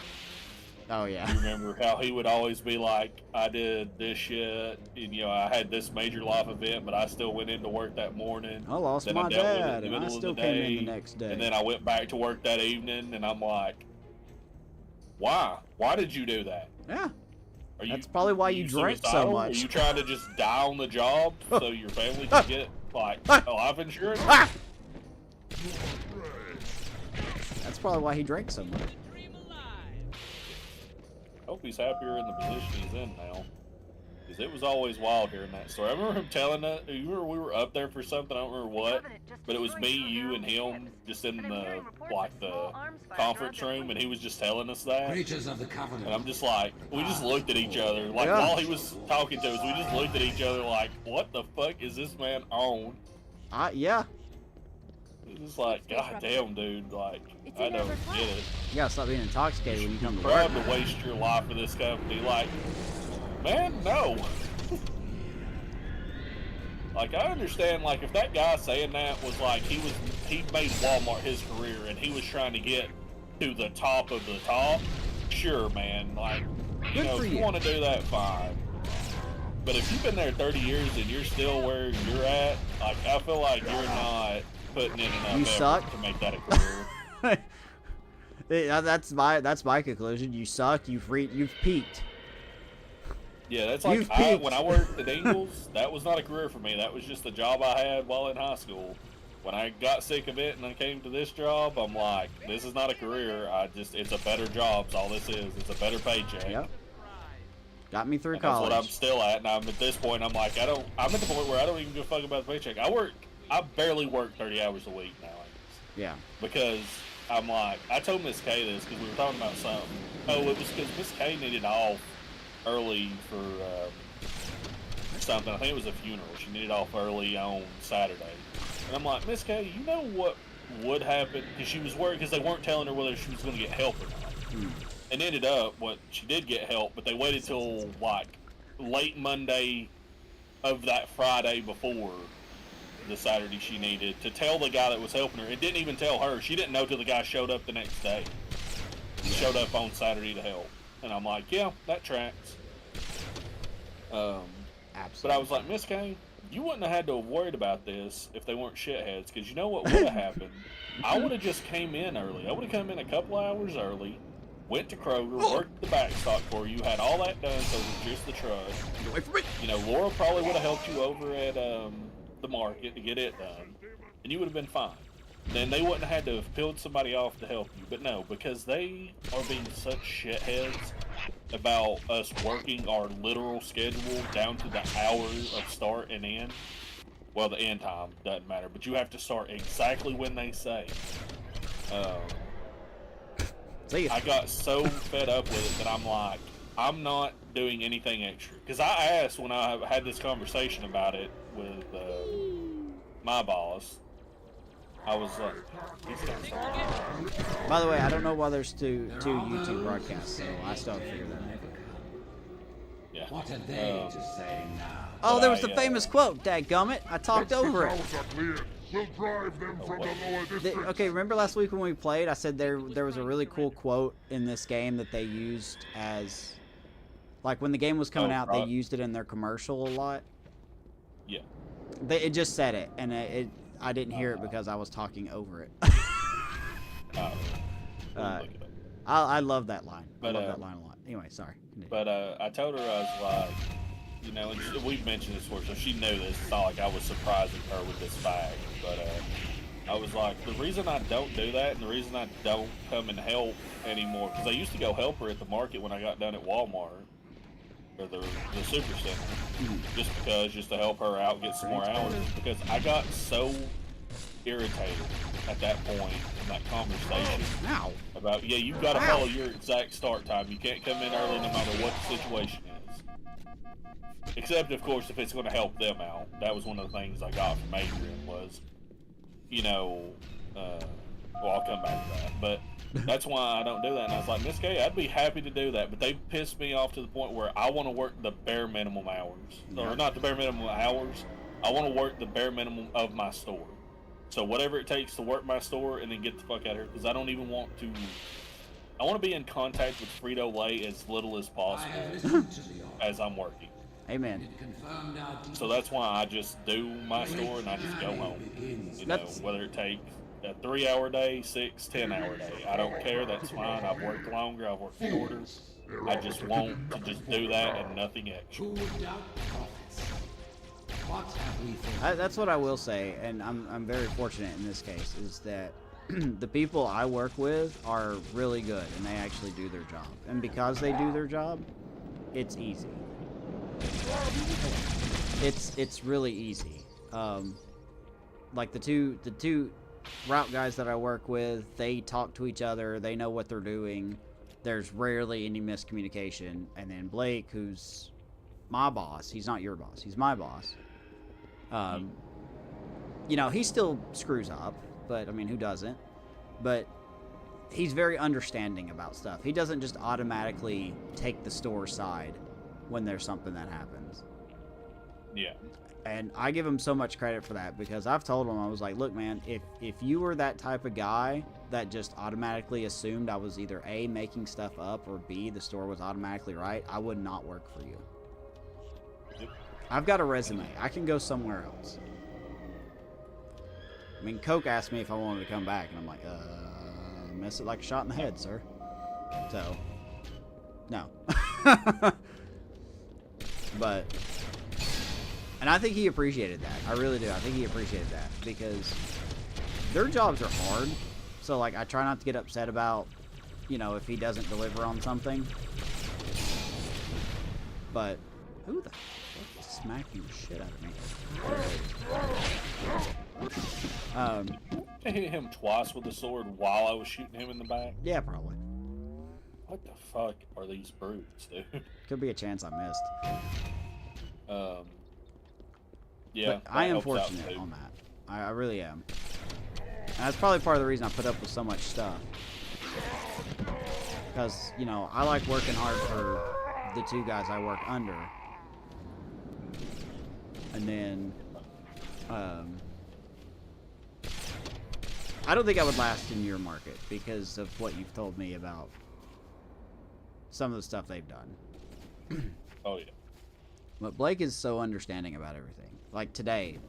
Oh, yeah. You remember how he would always be like, I did this shit, and, you know, I had this major life event, but I still went into work that morning. I lost then my I dealt with it dad, in the and I middle of still the came day, in the next day. And then I went back to work that evening, and I'm like, why? Why did you do that? Yeah. That's probably why you drank so suicidal? much. Are you trying to just die on the job so your family can get, like, life insurance? That's probably why he drank so much. I hope he's happier in the position he's in now. Because it was always wild hearing that story. I remember him telling us, you remember we were up there for something, I don't remember what, but it was me, you, and him just in the, like, the conference room, and he was just telling us that. Creatures of the Covenant. And I'm just like, we just looked at each other. Like, Yeah. while he was talking to us, we just looked at each other like, what the fuck is this man on? Yeah. It's just like, god damn, dude, like, I don't get it. You gotta stop being intoxicated when you come to Proud work. to waste your life for this company. Like, man, no. Like, I understand, like, if that guy saying that was like, he made Walmart his career and he was trying to get to the top of the top, sure, man. Like, you Good know, for if you. you want to do that, fine. But if you've been there 30 years and you're still where you're at, like I feel like you're not putting in enough effort to make that a career. Yeah, that's my conclusion. You suck. You've peaked. Yeah, that's like when I worked at Ingles, that was not a career for me. That was just a job I had while in high school. When I got sick of it and I came to this job, I'm like, this is not a career. It's a better job. That's all this is. It's a better paycheck. Yep. Got me through and college. That's what I'm still at. And I'm at this point, I'm like, I'm at the point where I don't even give a fuck about the paycheck. I barely work 30 hours a week now. Yeah. Because I'm like, I told Miss Kay this because we were talking about something. Oh, it was because Miss Kay needed off early for something. I think it was a funeral. She needed off early on Saturday. And I'm like, Miss Kay, you know what would happen? Because she was worried because they weren't telling her whether she was going to get help or not. And ended up, she did get help, but they waited till like late Monday of that Friday before the Saturday she needed to tell the guy that was helping her. It didn't even tell her. She didn't know till the guy showed up the next day. He showed up on Saturday to help. And I'm like, yeah, that tracks. Absolutely. But I was like, Miss Kane, you wouldn't have had to have worried about this if they weren't shitheads, because you know what would have happened? I would have just came in early. I would have come in a couple hours early, went to Kroger, worked the back stock for you, had all that done, so it was just the truck. You know, Laura probably would have helped you over at the market to get it done, and you would have been fine. Then they wouldn't have had to have peeled somebody off to help you. But no, because they are being such shitheads about us working our literal schedule down to the hour of start and end. Well, the end time doesn't matter, but you have to start exactly when they say. I got so fed up with it that I'm like, I'm not doing anything extra. Because I asked when I had this conversation about it with my boss, I was like, by the way, I don't know why there's two YouTube broadcasts, so I still haven't figured that out. Yeah. What are they to say now? Oh, there was the famous quote, dadgummit. I talked over it. We'll drive them from the lower districts. Okay, remember last week when we played, I said there was a really cool quote in this game that they used as, like when the game was coming out, they used it in their commercial a lot. Yeah. It just said it, and I didn't hear it because I was talking over it. I love that line. I love that line a lot. Anyway, sorry. Continue. But I told her, I was like, you know, and we've mentioned this before, so she knew this. It's not like I was surprising her with this fact. But I was like, the reason I don't do that and the reason I don't come and help anymore, because I used to go help her at the market when I got done at Walmart, or the super center, just to help her out, get some more hours, because I got so irritated at that point in that conversation about, yeah, you've got to follow your exact start time. You can't come in early no matter what the situation is. Except, of course, if it's going to help them out. That was one of the things I got from Adrian was, you know, well, I'll come back to that, but that's why I don't do that. And I was like, Miss Kay, I'd be happy to do that, but they pissed me off to the point where I want to work the bare minimum hours. Or not the bare minimum hours. I want to work the bare minimum of my store. So whatever it takes to work my store and then get the fuck out of here, because I don't even want to. I want to be in contact with Frito-Lay as little as possible as I'm working. Amen. So that's why I just do my store and I just go home. You know, whether it takes a 3-hour day, 6, 10-hour day. I don't care. That's fine. I've worked longer. I've worked shorter. I just want to just do that and nothing extra. That's what I will say, and I'm very fortunate in this case, is that the people I work with are really good and they actually do their job. And because they do their job, it's easy. It's really easy. Like the two route guys that I work with, they talk to each other, they know what they're doing. There's rarely any miscommunication. And then Blake, who's my boss, he's not your boss, he's my boss. You know, he still screws up, but I mean, who doesn't? But he's very understanding about stuff. He doesn't just automatically take the store side when there's something that happens. Yeah. And I give him so much credit for that, because I've told him, I was like, look, man, if you were that type of guy that just automatically assumed I was either A, making stuff up, or B, the store was automatically right, I would not work for you. Yep. I've got a resume. I can go somewhere else. I mean, Coke asked me if I wanted to come back, and I'm like, miss it like a shot in the head, sir. So, no. But, and I think he appreciated that. I really do. I think he appreciated that because their jobs are hard. So, like, I try not to get upset about, you know, if he doesn't deliver on something. But, who the fuck is smacking the shit out of me? I hit him twice with the sword while I was shooting him in the back. Yeah, probably. What the fuck are these brutes, dude? Could be a chance I missed. Yeah, but I am fortunate on that. I really am. And that's probably part of the reason I put up with so much stuff. Because, you know, I like working hard for the two guys I work under. And then, I don't think I would last in your market because of what you've told me about some of the stuff they've done. Oh, yeah. But Blake is so understanding about everything. Like today,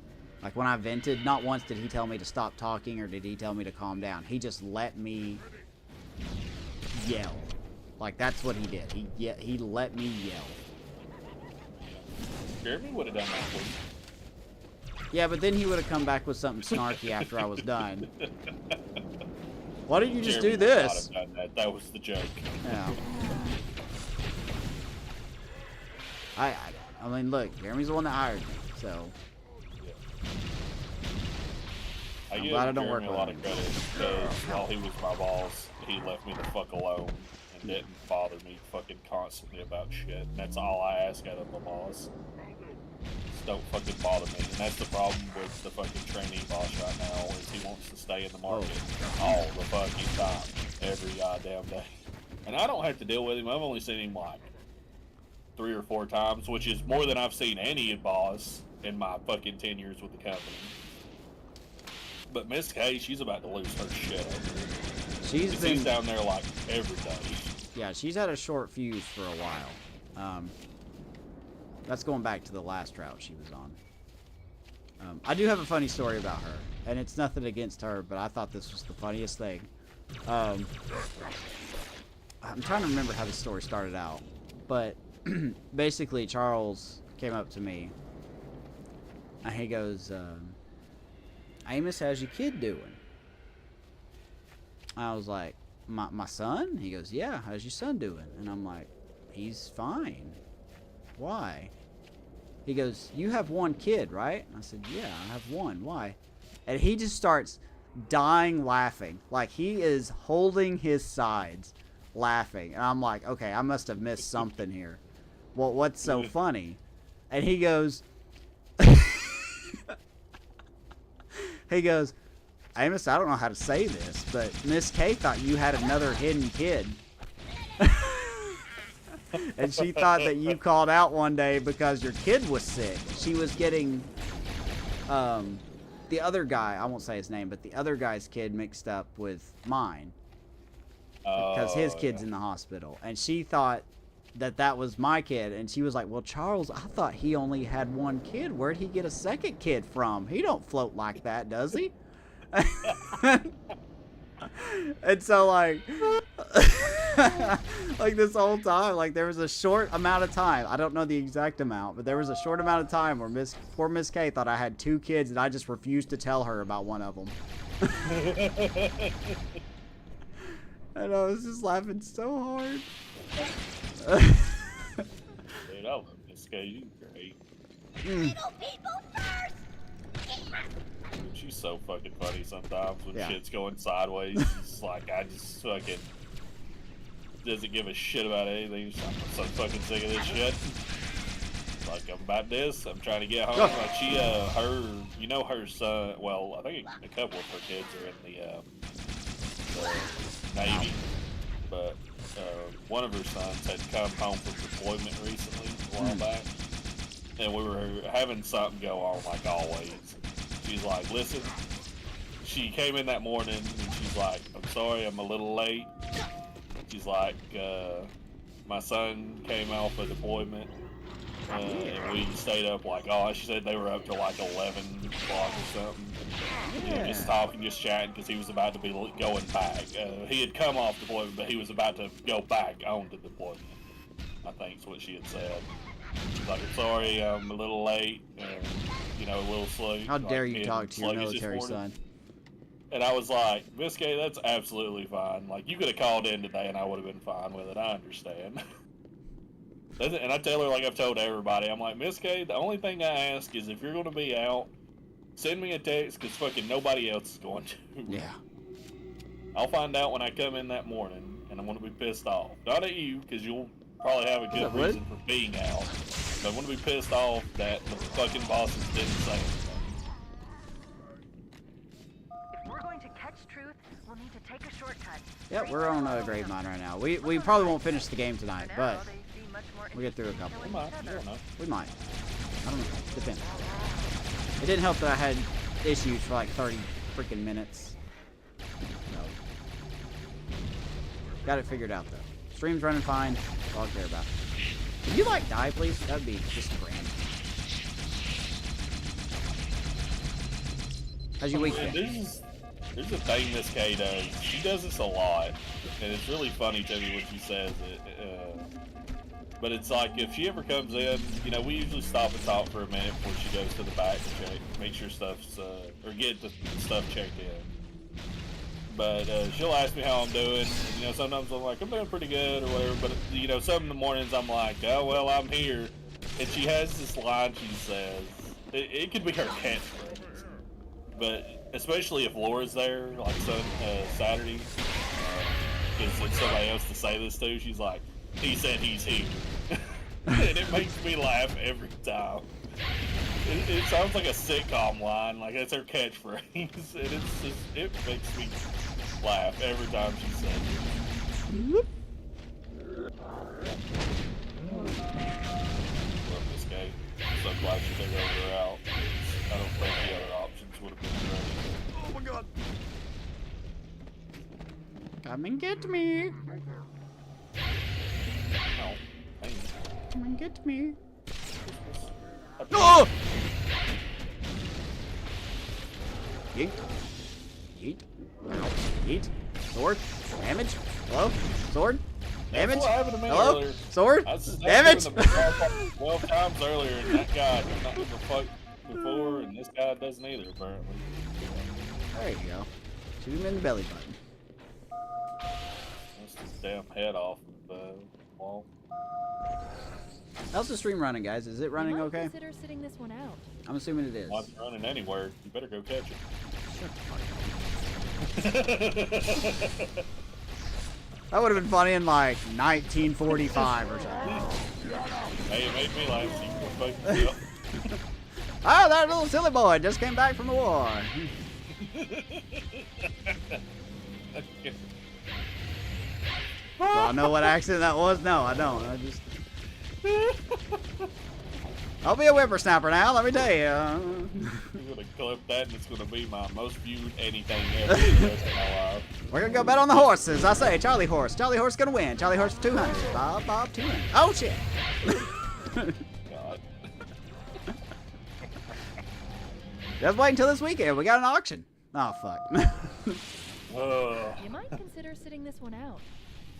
like when I vented, not once did he tell me to stop talking or did he tell me to calm down. He just let me yell. Like that's what he did. He let me yell. Jeremy would have done that for you. Yeah, but then he would have come back with something snarky after I was done. Why didn't you just do this? That was the joke. Yeah. I mean, look, Jeremy's the one that hired me, so. I'm glad I don't Jeremy work a lot of credit because while he was my boss, he left me the fuck alone and didn't bother me fucking constantly about shit. And that's all I ask out of a boss. Just don't fucking bother me. And that's the problem with the fucking trainee boss right now is he wants to stay in the market all the fucking time, every goddamn day. And I don't have to deal with him. I've only seen him like 3 or 4 times, which is more than I've seen any boss in my fucking 10 years with the company. But Miss K, she's about to lose her shit. She's down there like every day. Yeah, she's had a short fuse for a while. That's going back to the last route she was on. I do have a funny story about her, and it's nothing against her, but I thought this was the funniest thing. I'm trying to remember how the story started out, but basically Charles came up to me, and he goes, Amos, how's your kid doing? I was like, my son? He goes, yeah, how's your son doing? And I'm like, he's fine. Why? He goes, you have one kid, right? And I said, yeah, I have one. Why? And he just starts dying laughing. Like he is holding his sides laughing. And I'm like, okay, I must have missed something here. Well, what's so funny? And he goes, Amos, I don't know how to say this, but Miss K thought you had another hidden kid. And she thought that you called out one day because your kid was sick. She was getting the other guy, I won't say his name, but the other guy's kid mixed up with mine. Because his kid's in the hospital. And she thought that was my kid. And she was like, well, Charles, I thought he only had one kid. Where'd he get a second kid from? He don't float like that, does he? And so like like this whole time, like there was a short amount of time, I don't know the exact amount, but there was a short amount of time where poor Miss K thought I had 2 kids and I just refused to tell her about one of them. And I was just laughing so hard. Dude, I love Miss K, you great. Little people first! She's so fucking funny sometimes when shit's going sideways. It's like, I just fucking doesn't give a shit about anything. She's like, I'm so fucking sick of this shit. Like, I'm about this. I'm trying to get home. Like, she, her son, well, I think a couple of her kids are in the Navy. But one of her sons had come home from deployment recently, a while back. And we were having something go on, like always. She's like, listen, she came in that morning and she's like, I'm sorry, I'm a little late. She's like, my son came off a deployment And we stayed up like, she said they were up to like 11 o'clock or something. Yeah. Just talking, just chatting, because he was about to be going back. He had come off deployment, but he was about to go back on the deployment. I think is what she had said. She's like, I'm sorry, I'm a little late, and, a little slow. How dare you talk to your military son? And I was like, Miss K, that's absolutely fine. Like, you could have called in today, and I would have been fine with it. I understand. And I tell her, like I've told everybody, I'm like, Miss K, the only thing I ask is if you're going to be out, send me a text, because fucking nobody else is going to. Yeah. I'll find out when I come in that morning, and I'm going to be pissed off. Not at you, because you'll probably have a good reason for being out. But I'm going to be pissed off that the fucking bosses didn't say anything. If we're going to catch truth, we'll need to take a shortcut. Yep, we're on a grave mine right now. We probably won't finish the game tonight, but we'll get through a couple. We might. We might. I don't know. Depends. It didn't help that I had issues for like 30 freaking minutes. So. Got it figured out though. Stream's running fine. That's all I care about. Can you like die, please? That'd be just grand. How's your week been? There's a thing Miss K does. She does this a lot, and it's really funny to me when she says it. But it's like, if she ever comes in, we usually stop and talk for a minute before she goes to the back to check, make sure stuff's, or get the stuff checked in. But she'll ask me how I'm doing. And, sometimes I'm like, I'm doing pretty good or whatever. But, some of the mornings I'm like, oh, well, I'm here. And she has this line she says. It could be her catchphrase. But especially if Laura's there, like Saturday, because it's somebody else to say this to, she's like, he said he's here. And it makes me laugh every time. It sounds like a sitcom line, like that's her catchphrase. And it makes me laugh every time she says it. Love this game. I'm so glad she took over out. I don't think the other options would have been great. Oh my god! Come and get me! No. Come and get me! Oh! Yeet. Yeet. Ow. Yeet. Sword. Damage. Hello? Sword. Damage. That's what happened to me Hello? earlier. Sword. Damage. Damage. 12 times earlier, and that guy did not give a fuck before, and this guy doesn't either, apparently. There you go. Shoot him in the belly button. That's his damn head off of the wall. How's the stream running, guys? Is it running you might okay? Consider sitting this one out. I'm assuming it is. Well, if it's running anywhere, you better go catch it. That would have been funny in like 1945 or something. Hey, it made me laugh. So you can go fuck Oh, that little silly boy just came back from the war. Do I know what accent that was? No, I don't. I'll be a whippersnapper now, let me tell you. I'm gonna clip that, and it's gonna be my most viewed anything ever in the rest of my life. We're gonna go bet on the horses. I say Charlie Horse. Charlie Horse gonna win. Charlie Horse for 200. Bob 200. Oh shit. God. Just wait until this weekend. We got an auction. Oh fuck. You might consider sitting this one out.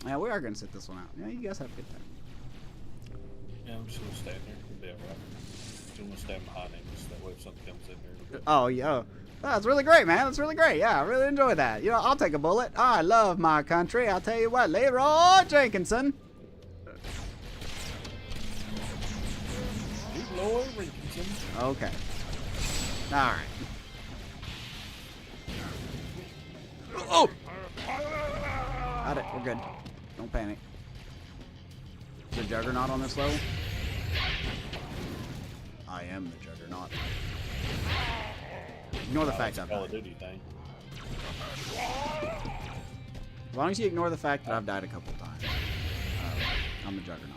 Yeah, we are gonna sit this one out. Yeah, you guys have a good time. Yeah, I'm just gonna stand there. It'll be alright. I'm gonna stand behind him, so that way if something comes in there. Oh, yeah. That's really great, man. That's really great. Yeah, I really enjoy that. I'll take a bullet. I love my country. I'll tell you what, Leroy Jenkinson. Leroy Jenkinson. Okay. All right. Oh! Got it. We're good. Don't panic. Is there a juggernaut on this level? I am the juggernaut. Ignore the fact I've Call of died. Duty thing. As long as you ignore the fact that I've died a couple times, I'm the juggernaut.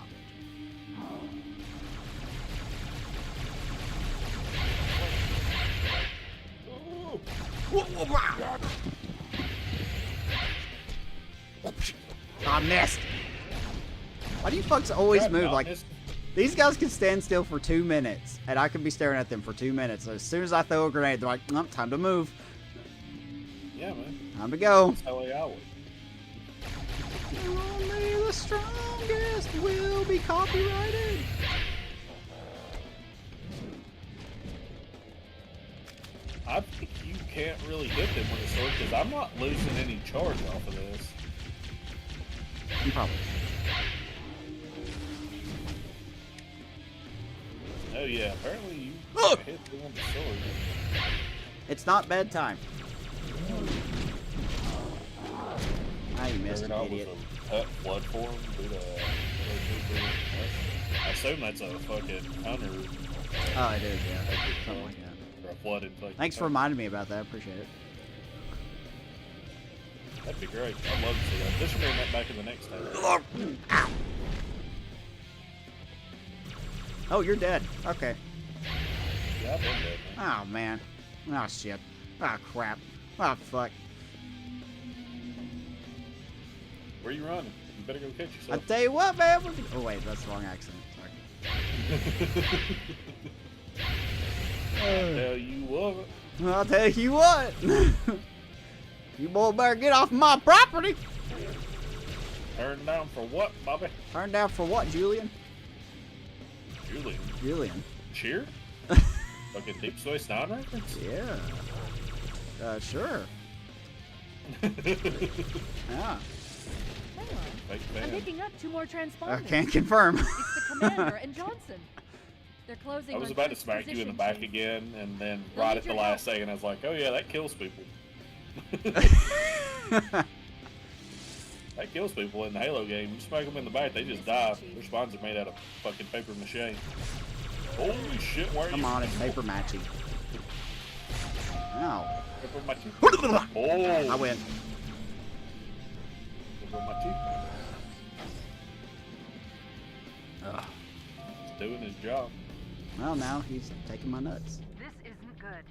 I missed. Why do you fucks always move like? These guys can stand still for 2 minutes, and I can be staring at them for 2 minutes. So as soon as I throw a grenade, they're like, nope, time to move. Yeah, man. Time to go. That's how I would. Only the strongest will be copyrighted. I think you can't really hit them with a sword because I'm not losing any charge off of this. You probably. Oh yeah, apparently you hit them with the sword. It's not bedtime. Ah, you missed, you idiot. Blood form, dude. I assume that's a fucking hunter. Oh, it is, yeah. Something like that. Or a flood inflict. Thanks for reminding me about that. I appreciate it. That'd be great. I'd love to see that. This should bring that back in the next time. Ow. Oh, you're dead. Okay. Yeah, I've been dead, man. Oh, man. Oh, shit. Oh, crap. Oh, fuck. Where you running? You better go catch I yourself. tell you what, man. Oh, wait. That's the wrong accent. Sorry. Tell you what. I'll tell you what. You boy better get off my property. Turn down for what, Bobby? Turn down for what, Julian? Julian. Julian. Cheer? Fucking Deep Space Nine reference? Yeah. Sure. Yeah. I'm picking up 2 more I transponders. can't confirm. It's the commander and Johnson. They're closing. I was on about to Coop's smack you in the position back change. again, and then They'll right need at the your last help. second, I was like, oh yeah, that kills people. That kills people in the Halo game. You smack them in the back, they just die. Their spines are made out of fucking paper mache. Holy shit, why are you? Come on, it's paper matchy. Ow. Paper mache. I Oh, win. paper mache. Ugh. He's doing his job. Well, now he's taking my nuts. This isn't good.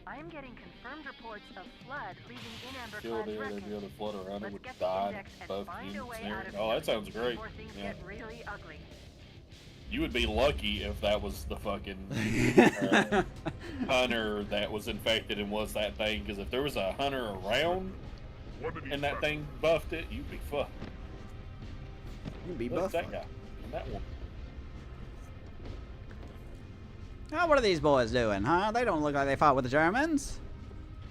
I am getting confirmed reports of flood leaving in amber Killed clad it, and the wreckage. other flood around it Let's would get the die. index and Both find a units way and out of everything. Oh, that here sounds great. before things Yeah. get really ugly. You would be lucky if that was the fucking hunter that was infected and was that thing. Because if there was a hunter around and that thing buffed it, you'd be fucked. You'd be Look at buff. that guy and that one. Now, what are these boys doing, huh? They don't look like they fought with the Germans.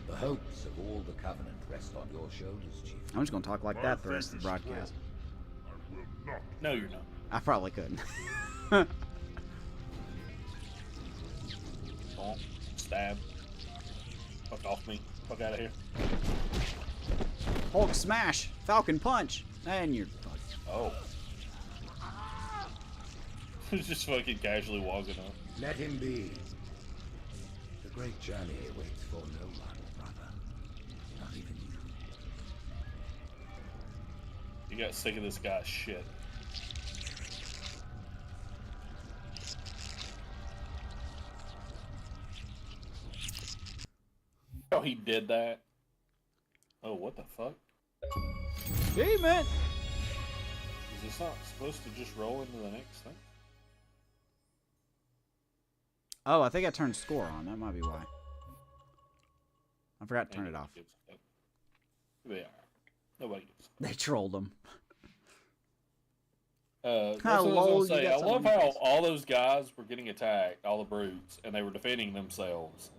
The hopes of all the Covenant rest on your shoulders, Chief. I'm just gonna talk like that the rest of the broadcast. No, you're not. I probably couldn't. Bonk, stab. Fuck off me. Fuck out of here. Hulk smash, Falcon punch, and you're fucked. Oh. He's just fucking casually walking up. Let him be. The great journey waits for no one, brother. Not even you. You got sick of this guy's shit. Oh, he did that. Oh, what the fuck? Achievement! Is this not supposed to just roll into the next thing? Oh, I think I turned score on. That might be why. I forgot to turn it off. They are. Nobody gives a They trolled them. That's what I was gonna say. I love how all those guys were getting attacked, all the brutes, and they were defending themselves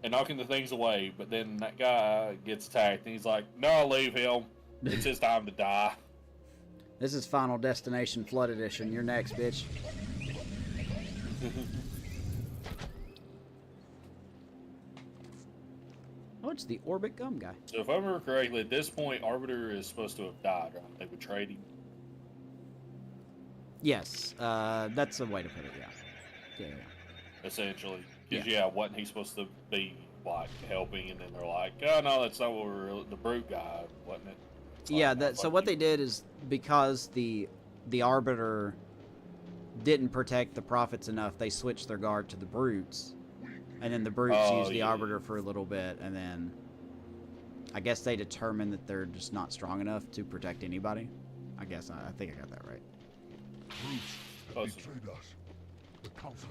and knocking the things away. But then that guy gets attacked, and he's like, "No, leave him. It's his time to die." This is Final Destination Flood Edition. You're next, bitch. Oh, it's the Orbit Gum guy. So if I remember correctly, at this point, Arbiter is supposed to have died, right? They betrayed him. Yes, that's a way to put it, yeah. Yeah. Essentially. Because, yeah, wasn't he supposed to be, like, helping, and then they're like, oh, no, that's not what we're... The brute guy, wasn't it? Yeah, so what they did is, because the Arbiter didn't protect the Prophets enough, they switched their guard to the Brutes. And then the Brutes used the Arbiter for a little bit, and then I guess they determined that they're just not strong enough to protect anybody. I guess, I think I got that right. Brutes Close betrayed us. The council.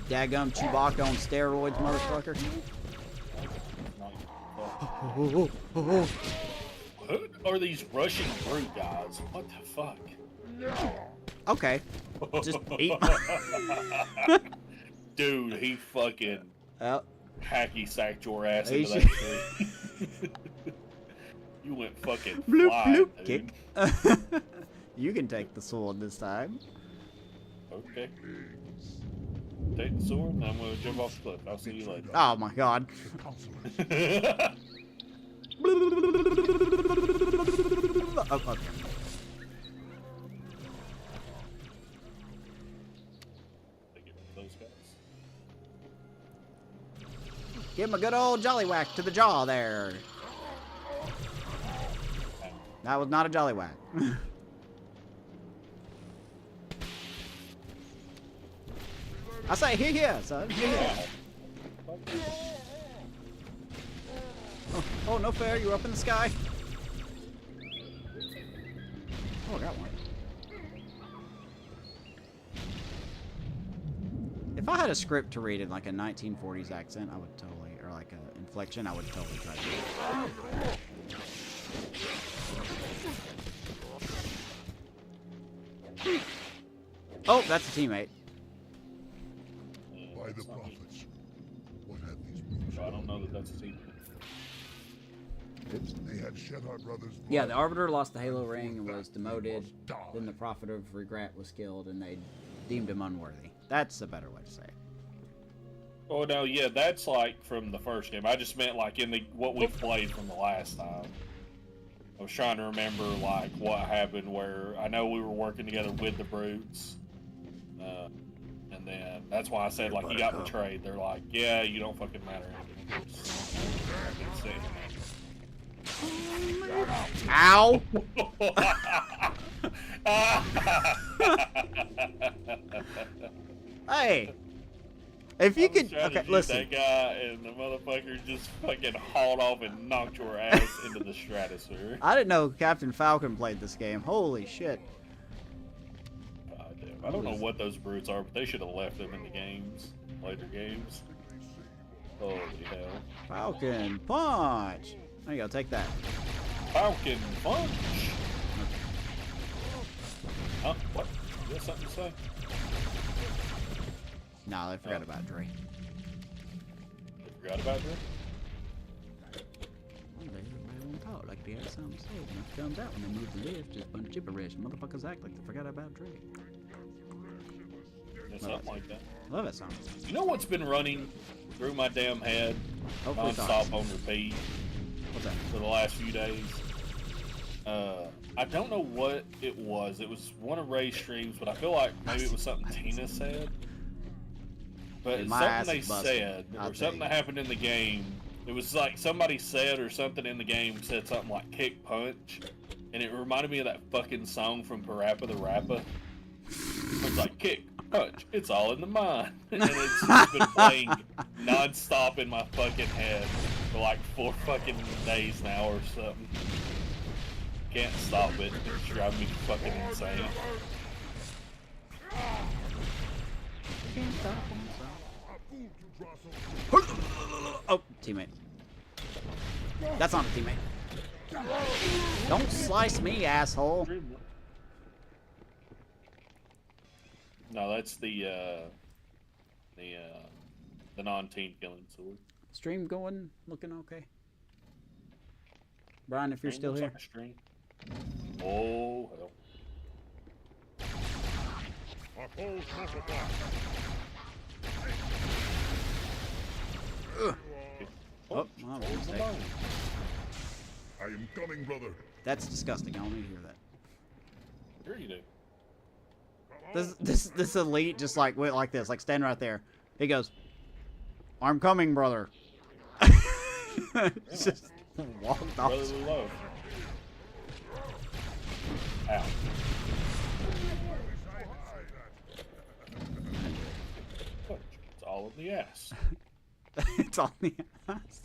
Daggum Chewbacca on steroids, motherfucker. Who are these Russian brute guys? What the fuck? Okay. Just eat. Dude, he fucking hacky sacked your ass into that tree. You went fucking bloop, flying, bloop, dude. kick. You can take the sword this time. Okay. Take the sword, and I'm gonna jump off the cliff. I'll see you later. Oh my god. Oh, okay. Those guys. Give him a good old jolly whack to the jaw there. That was not a jolly whack. I say, here, son. Here. Oh, no fair. You're up in the sky. Oh, I got one. If I had a script to read in like a 1940s accent, I would totally, or like an inflection, I would totally try to do it. Oh, that's a teammate. By the prophets, what have these brutes? I don't know that that's a teammate. Oops. They had shed our brothers. Yeah, the Arbiter lost the Halo ring and was demoted. Then the Prophet of Regret was killed, and they deemed him unworthy. That's a better way to say it. Oh no, yeah, that's like from the first game. I just meant like in the what we played from the last time. I was trying to remember like what happened where I know we were working together with the brutes, and then that's why I said like he got betrayed. They're like, yeah, you don't fucking matter anymore. Ow! Hey, if you could, okay, listen. That guy and the motherfucker just fucking hauled off and knocked your ass into the stratosphere. I didn't know Captain Falcon played this game. Holy shit! God damn. I don't know what those brutes are, but they should have left them in the games, later games. Holy hell! Falcon punch. There you go. Take that. Falcon punch. Huh? What? You got something to say? No, they forgot about Dre. They forgot about Dre? One day everybody won't talk like they had something to say. When it comes out when they move the lift, just a bunch of gibberish. Motherfuckers act like they forgot about Dre. Yeah, something like that. Love that song. You know what's been running through my damn head Hopefully non-stop on repeat What's that? for the last few days? I don't know what it was. It was one of Ray's streams, but I feel like maybe it was something Tina said. But Dude, it's my something ass they is busted. said, I'll or something tell that happened in the game. It was like somebody said, or something in the game said something like kick punch, and it reminded me of that fucking song from Parappa the Rapper. It was like kick punch, it's all in the mind, and it's just been playing non-stop in my fucking head for like 4 fucking days now or something. Can't stop it. It's driving me fucking insane. Can't stop. Oh, teammate. That's not a teammate. Don't slice me, asshole. No, that's the non-team killing sword. Stream going, looking okay. Brian, if you're still here. Like a stream. Oh hell. Oh, my mistake. I am coming, brother. That's disgusting. I don't need to hear that. Sure you do. This elite just like went like this, like stand right there. He goes, "I'm coming, brother." Just walked off. Brotherly love. Ow. It's all in the ass. It's on the ass.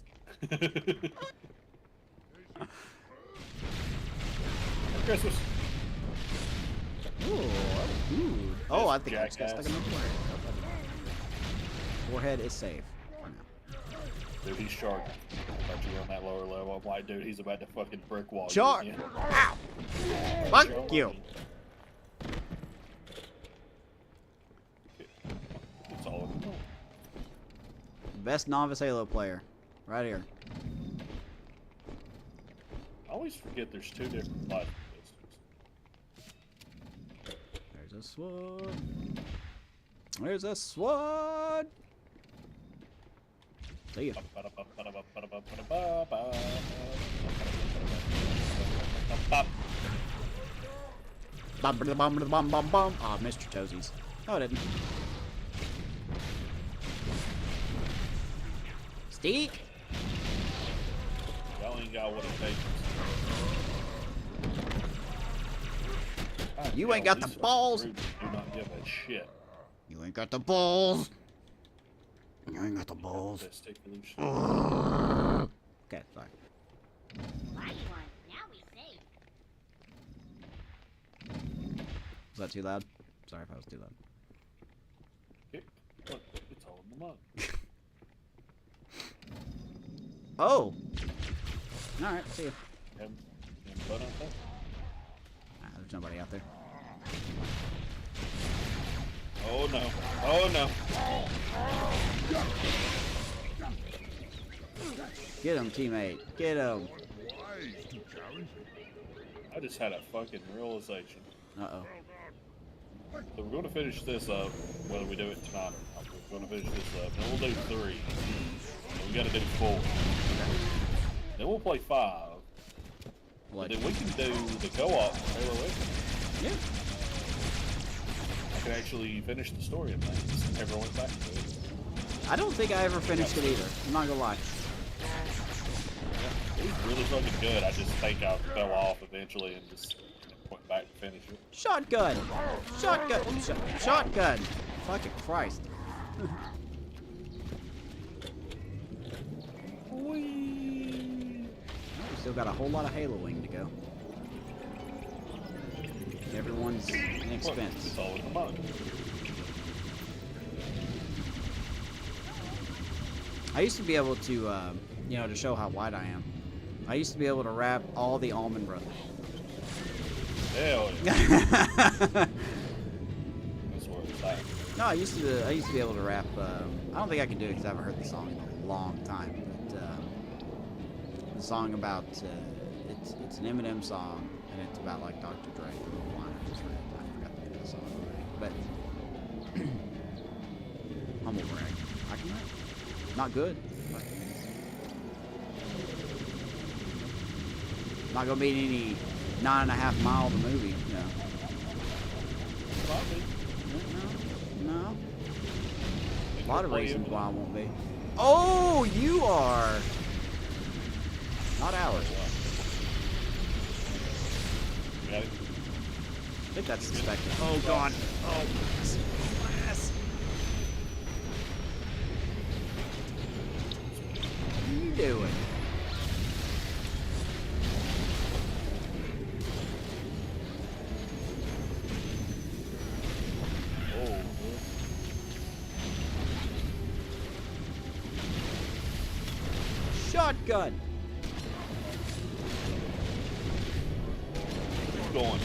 Christmas. Ooh. Oh, I think I just got stuck in the forehead. Forehead is safe for now. Dude, he's charging. I thought you were on that lower level. I'm like, dude, he's about to fucking brick wall Charge! you again. Ow! Fuck you! It's all in the middle. Best novice Halo player. Right here. I always forget there's two different life systems. There's a sword. There's a sword. See ya. Bum, bum, bum, bum, bum, bum. Oh, Mr. Toesies. No, I didn't. Steak? Y'all ain't got what it takes. You ain't got the balls. Do not give a shit. You ain't got the balls. You ain't got the balls. Okay, fine. Was that too loud? Sorry if I was too loud. Look, it's all in the mug. Oh! Alright, see you. There's nobody out there. Oh no. Oh no. Get him, teammate. Get him. I just had a fucking realization. Uh-oh. So we're going to finish this up, whether we do it tonight or not. We're going to finish this up. Then we'll do 3. And we got to do 4. Then we'll play 5. And then we can do the co-op Halo Infinite. Yeah. I can actually finish the story of things. Never went back to it. I don't think I ever finished it either. I'm not gonna lie. Yeah, it was really fucking good. I just think I fell off eventually and just went back to finish it. Shotgun! Shotgun! Shotgun! Fucking Christ. We still got a whole lot of Haloing to go. Everyone's an expense. It's all in the mug. I used to be able to, you know, to show how white I am. I used to be able to rap all the Allman Brothers. Hell yeah. That's where it's at. No, I used to be able to rap. I don't think I can do it because I haven't heard the song in a long time. But the song about it's an Eminem song, and it's about like Dr. Dre. I just read. I forgot the name of the song already. But humble brag. I can rap. Not good. But not gonna be in any 9.5 Mile the movie, you know. No. A lot of reasons why I won't be. Oh, you are. Not ours. You got it? I think that's expected. Oh, God. Oh, yes. What are you doing? Shotgun. Going.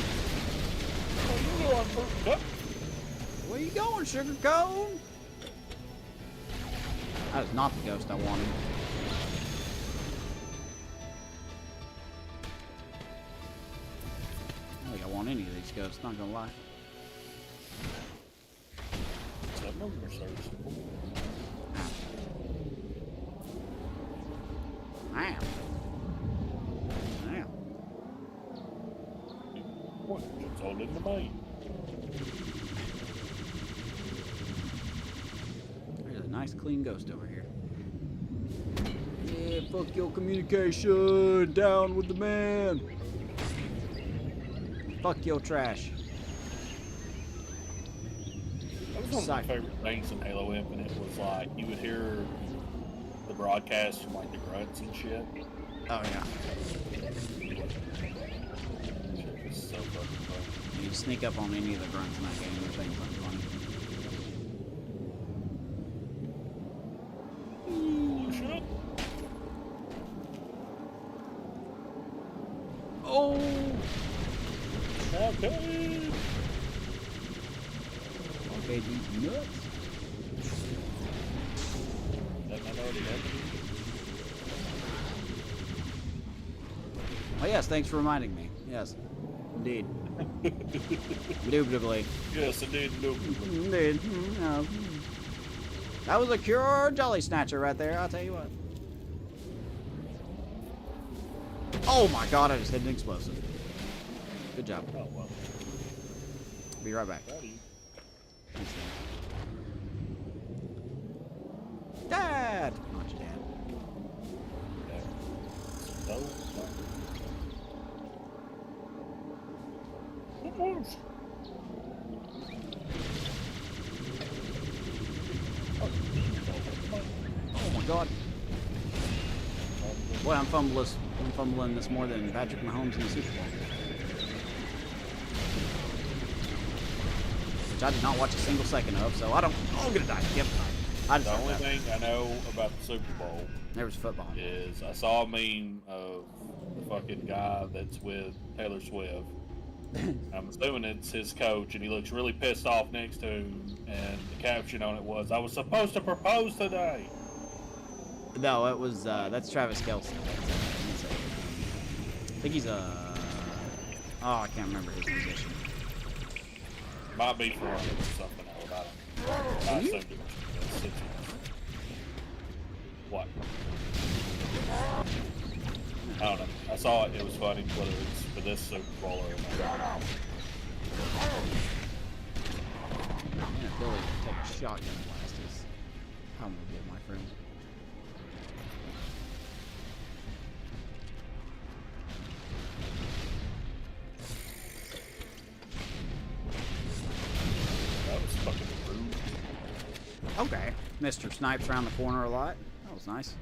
Where you going, sugar cone? That is not the ghost I wanted. I don't think I want any of these ghosts, not gonna lie. Ow. Ow. What? It's all in the main. There's a nice clean ghost over here. Yeah, fuck your communication. Down with the man. Fuck your trash. That was one of my favorite things in Halo Infinite was like you would hear the broadcast from like the grunts and shit. Oh yeah. Shit was so fucking funny. You sneak up on any of the grunts in that game, they're saying something funny. Oh shit! Oh! Okay. Okay, these nuts. That might already happen. Oh yes, thanks for reminding me. Yes, indeed. Indubitably. Yes, indeed, indubitably. Indeed. Yeah. That was a pure Jolly Snatcher right there, I'll tell you what. Oh my god, I just hit an explosive. Good job. Oh, well. Be right back. Howdy. Thanks, Dad! Not your dad. No. Oh my god. Boy, I'm fumbling this more than Patrick Mahomes in the Super Bowl. Which I did not watch a single second of, so I don't. Oh, I'm gonna die. Yep. I The just only thing I know about the Super Bowl there was football. is I saw a meme of the fucking guy that's with Taylor Swift. I'm assuming it's his coach, and he looks really pissed off next to him, and the caption on it was, "I was supposed to propose today." No, it was that's Travis Kelce. I think he's I can't remember his position. Might be for something else. I assumed it was for what? I don't know. I saw it. It was funny, whether it's for this Super Bowl or not. Man, Billy take a shotgun blast is how I'm gonna get my friend. That was fucking rude. Okay. Mr. Snipes around the corner a lot. That was nice.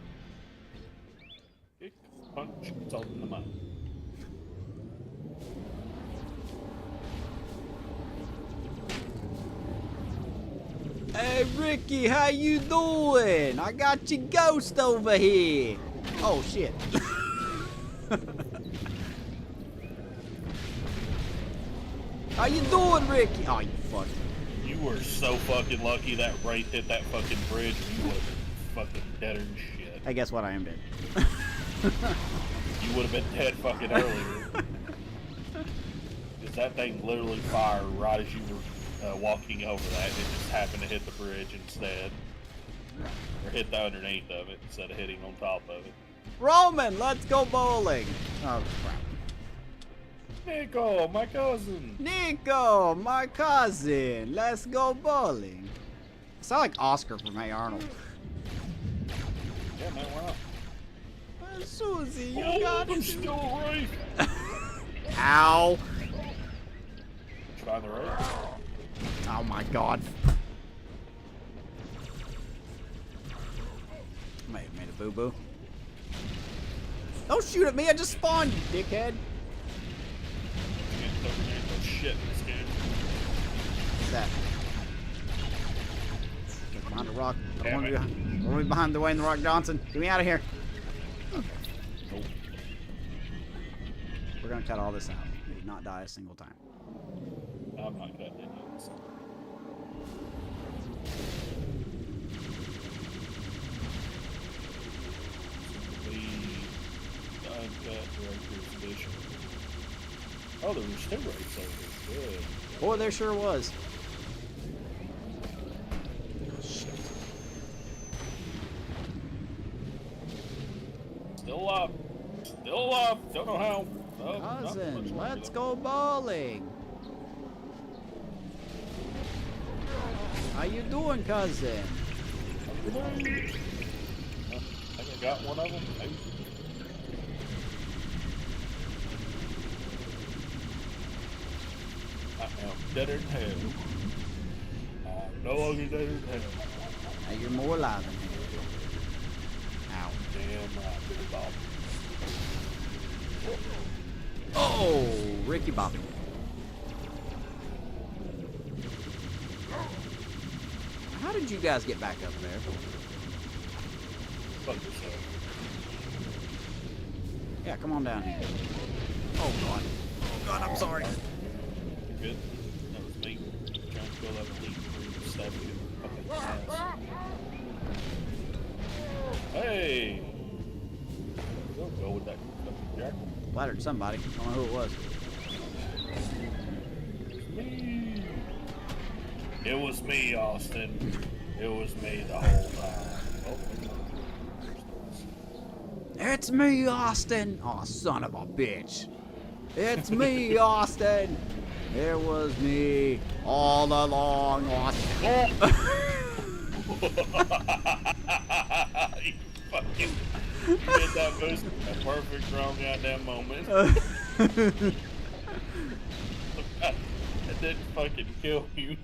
Kick, punch, it's all in the mouth. Hey Ricky, how you doing? I got your ghost over here. Oh shit. How you doing, Ricky? Oh, you fuck. You were so fucking lucky that Wraith hit that fucking bridge. You would have been fucking deader than shit. Hey, guess what? I am dead. You would have been dead fucking earlier. Because that thing literally fired right as you were walking over that. It just happened to hit the bridge instead. Or hit the underneath of it instead of hitting on top of it. Roman, let's go bowling. Oh, crap. Nico, my cousin. Nico, my cousin. Let's go bowling. I sound like Oscar from Hey Arnold. Yeah, man, we're up. Susie, you Oh, got I'm it. still right. Ow. Try the right. Oh my god. May have made a boo-boo. Don't shoot at me, I just spawned, you dickhead. Shit in this game. What's that? Get behind the rock. I don't Damn want to be behind Dwayne The Rock Johnson. Get me out of here. Okay. Nope. We're gonna cut all this out. We did not die a single time. I'm not cutting any of this. The uncut director's edition. Oh, there was two rates over there. Good. Boy, there sure was. Still alive. Still alive. Don't know how. Oh, not much Cousin, longer let's though. go bowling. How you doing, cousin? I think I got one of them. Maybe. I am deader than hell. I'm no longer deader than hell. Now you're more alive than him. Ow. Damn right, Billy Bob. Oh, Ricky Bobby. How did you guys get back up there? Fuck yourself. Yeah, come on down here. Oh god. Oh god, I'm sorry. You're good. That was me. Trying to kill that elite group. Stabbing you in the fucking ass. Hey! Don't go with that fucking jackal. Flattered somebody. I don't know who it was. Me. It was me, Austin. It was me the whole time. Oh. It's me, Austin! Aw, oh, son of a bitch. It's me, Austin! It was me all along, Austin. You fucking hit that boost at a perfect wrong goddamn moment. That didn't fucking kill you.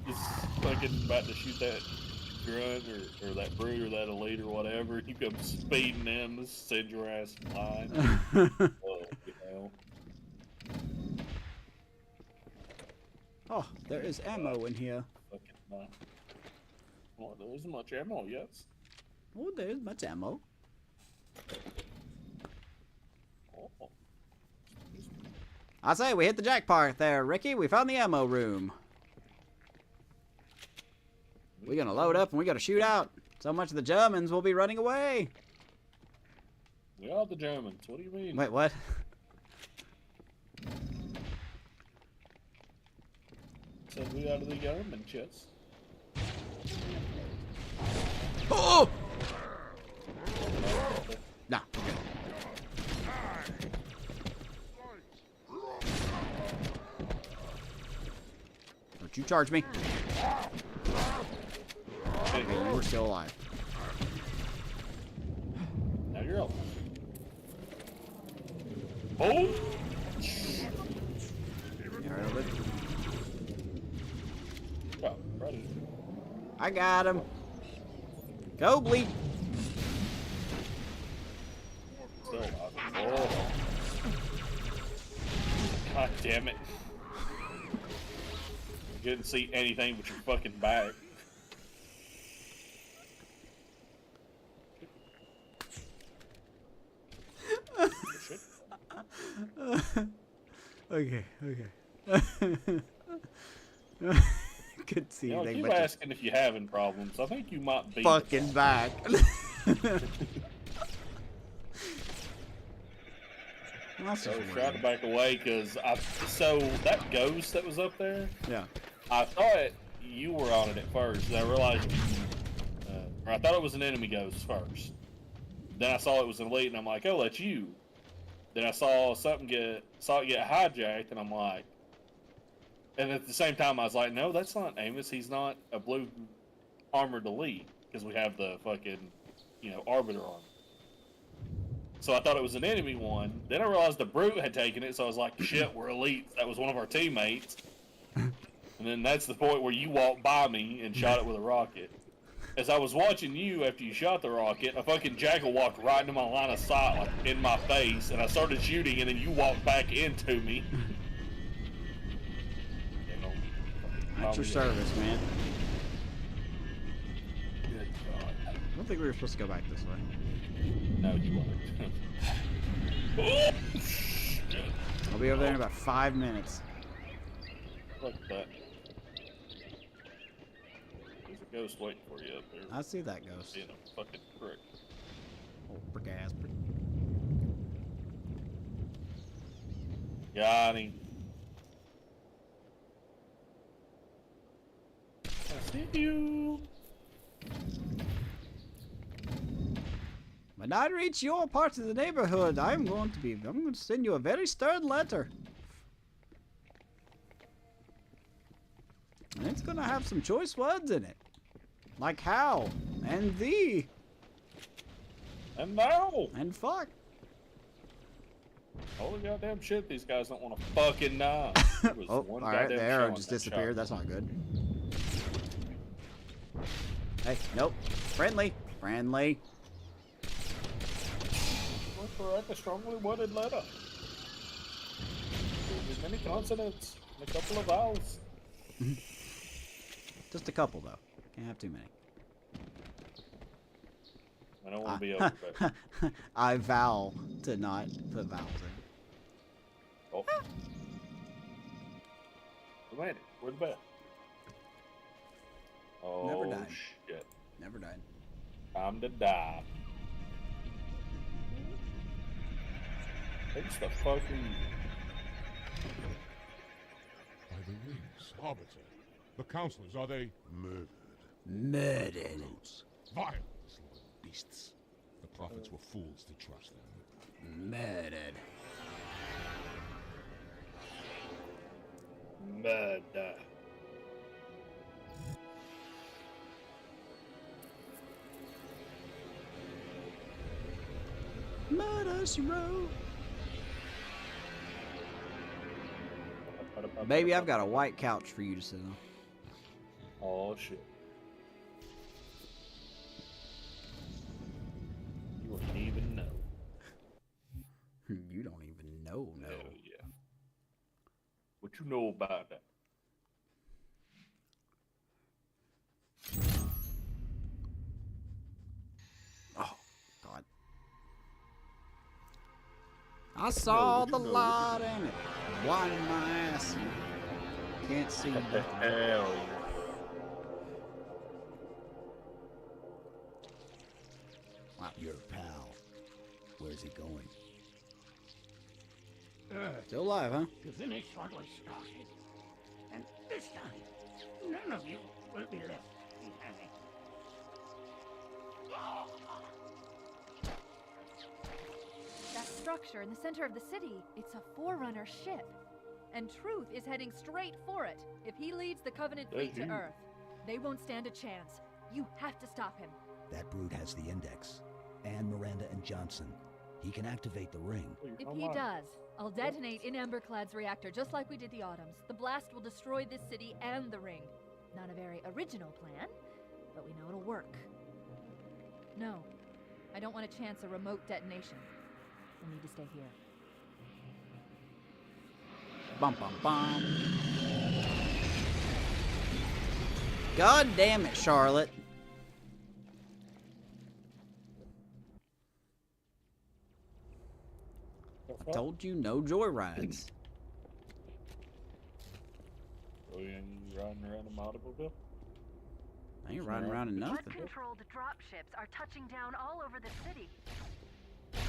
Just fucking about to shoot that grunt or that brute or that elite or whatever. You come speeding in to send your ass flying. Oh, you know. Oh, there is ammo in here. Fucking well, there isn't much ammo, yes. Oh, there's much ammo. Oh. I say, we hit the jackpot there, Ricky. We found the ammo room. We're gonna load up and we gotta shoot out. So much of the Germans will be running away. We are the Germans. What do you mean? Wait, what? Said we are the German chess. Oh! Nah. Don't you charge me. Okay, you were still alive. Now you're up. Oh! Oh, ready. I got him. Go, bleep. Still alive. Oh. God damn it. You couldn't see anything but your fucking back. Okay. Could see You know, anything keep but asking if you're having problems. I think you might be fucking back. So I was trying to back away because so that ghost that was up there. Yeah. I thought you were on it at first. And I realized, or I thought it was an enemy ghost first. Then I saw it was an elite, and I'm like, oh, that's you. Then I saw it get hijacked, and I'm like, and at the same time I was like, no, that's not Amos. He's not a blue armored elite because we have the fucking, arbiter on. So I thought it was an enemy one. Then I realized the brute had taken it, so I was like, shit, we're elites. That was one of our teammates. And then that's the point where you walked by me and shot it with a rocket. As I was watching you after you shot the rocket, a fucking jackal walked right into my line of sight, like in my face, and I started shooting, and then you walked back into me. That's your service, man. Good God. I don't think we were supposed to go back this way. No, you weren't. Oh, shit. I'll be over there in about 5 minutes. Look at that. There's a ghost waiting for you up there. I see that ghost. Being a fucking prick. Oh, prick ass. Got him. I see you. When I reach your part of the neighborhood, I'm going to send you a very stern letter. And it's going to have some choice words in it. Like how, and thee, and now, and fuck. All the goddamn shit these guys don't want to fucking know. Oh, alright, the arrow just disappeared. That's not good. Hey, nope. Friendly. to write a strongly worded letter. With many consonants and a couple of vowels. Just a couple, though. Can't have too many. I don't want to be over. I vow to not put vowels in. Oh. Who made it? Where's the bed? Oh, Never died. Shit. Never died. Time to die. Thanks the fucking... By the rings, Arbiter. The counselors, are they murdered? Murdered. Vile, little beasts. The prophets were fools to trust them. Murdered. Murder. Murder, she wrote. Baby, I've got a white couch for you to sit on. Oh, shit. You wouldn't even know. You don't even know, no. Hell yeah. What you know about that? Oh, God. I saw the light and it blinded my ass. Can't see Hell nothing. yeah. Wow, your pal. Where's he going? Still alive, huh? To finish what was started. And this time, none of you will be left behind. That structure in the center of the city, it's a Forerunner ship. And Truth is heading straight for it. If he leads the Covenant fleet to Earth, they won't stand a chance. You have to stop him. That brute has the index. And Miranda and Johnson. He can activate the ring. If he does, I'll detonate in Emberclad's reactor just like we did the Autumns. The blast will destroy this city and the ring. Not a very original plan, but we know it'll work. No, I don't want to chance a remote detonation. We'll need to stay here. Bum, bum, bum. God damn it, Charlotte. I told you no joyrides. So you ain't riding around in automobile? I ain't riding around in nothing. Blood-controlled dropships are touching down all over the city.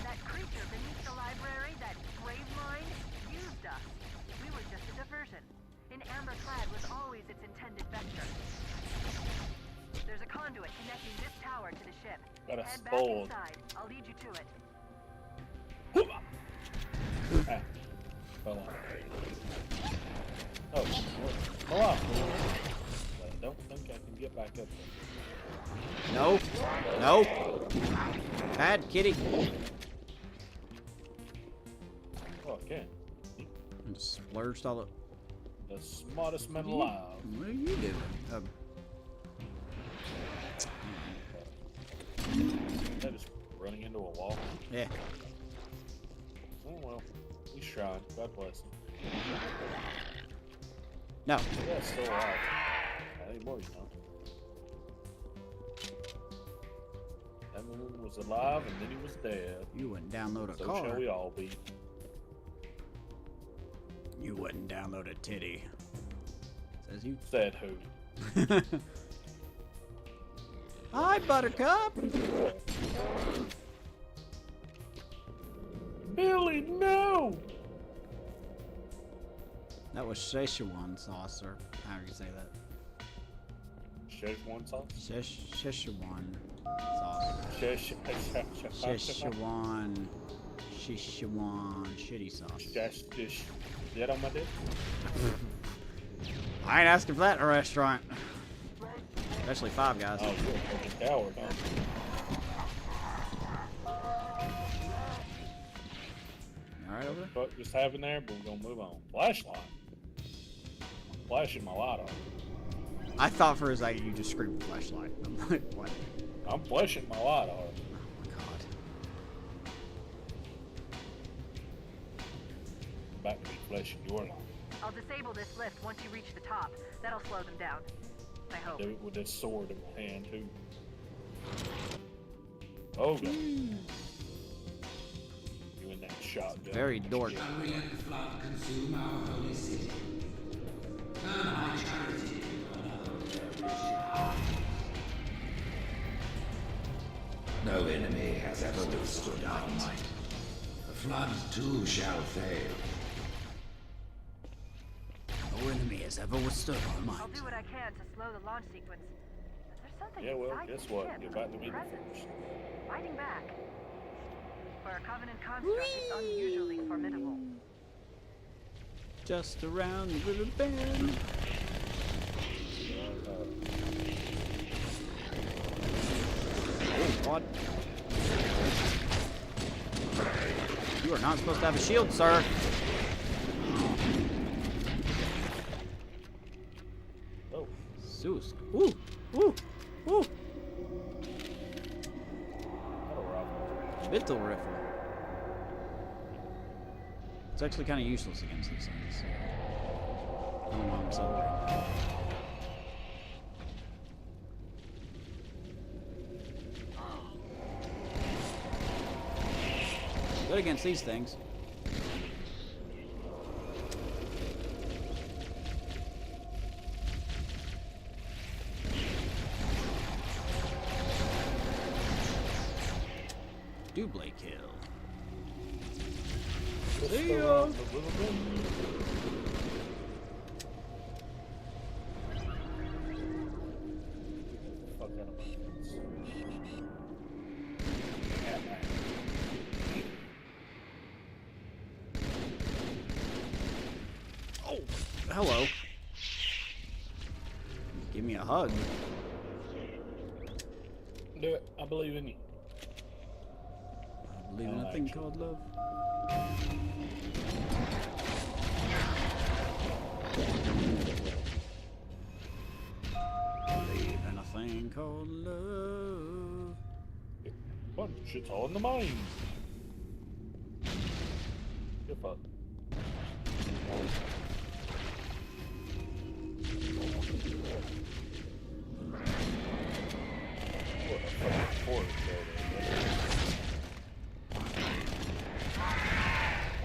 That creature beneath the library, that grave mind, used us. We were just a diversion. An Amberclad was always its intended vector. There's a conduit connecting this tower to the ship. Got a Head back spoil. inside. I'll lead you to it. Ah, fell off. Oh, fell off. I don't think I can get back up there. No. No. Bad kitty. Oh, I can. And splurged all up. The smartest man alive. What are you doing? That is running into a wall. Yeah. Oh well, he's trying. God bless him. No. Yeah, still alive. Not anymore, you know. That one was alive and then he was dead. You wouldn't download a So car. shall we all be. You wouldn't download a titty. Says you. Said who? Hi, Buttercup. Billy, no! That was Szechuan sauce, or how do you say that? Szechuan sauce? Szechuan sauce. Szechuan. Szechuan shitty sauce. That on my dick? I ain't asking for that in a restaurant. Especially Five Guys. Oh, you're a fucking coward, huh? Alright over there? What just happened there, but we're gonna move on. Flashlight. I'm flashing my light on. I thought for a second you just screamed flashlight. I'm like, what? I'm flashing my light on. Oh my god. about to be flesh in your life. I'll disable this lift once you reach the top. That'll slow them down. I hope. Do it with this sword in my hand too. Oh god. You and that shotgun. Very dork. Shall we let the flood consume our holy city? Turn our charity to another. No enemy has ever withstood our might. The flood too shall fail. No enemy has ever withstood our I'll might. do what I can to slow the launch sequence. But there's something Yeah, well, inside guess the what? ship, You're about to a meet the presence, Force. fighting back. For a Covenant construct, it's unusually formidable. Just around the river bend. Oh God! You are not supposed to have a shield, sir. Oh. Zeus. Ooh! Ooh! Ooh! Bittle Riffle. It's actually kind of useless against these things. I don't know why I'm celebrating. Good against these things. Double kill. See ya. Fuck out of my face. Oh, hello. Give me a hug. Do it. I believe in you. I believe in a thing called love. Believe in a thing called love. What? Shit's all in the mind. Get fucked. What a fucking horse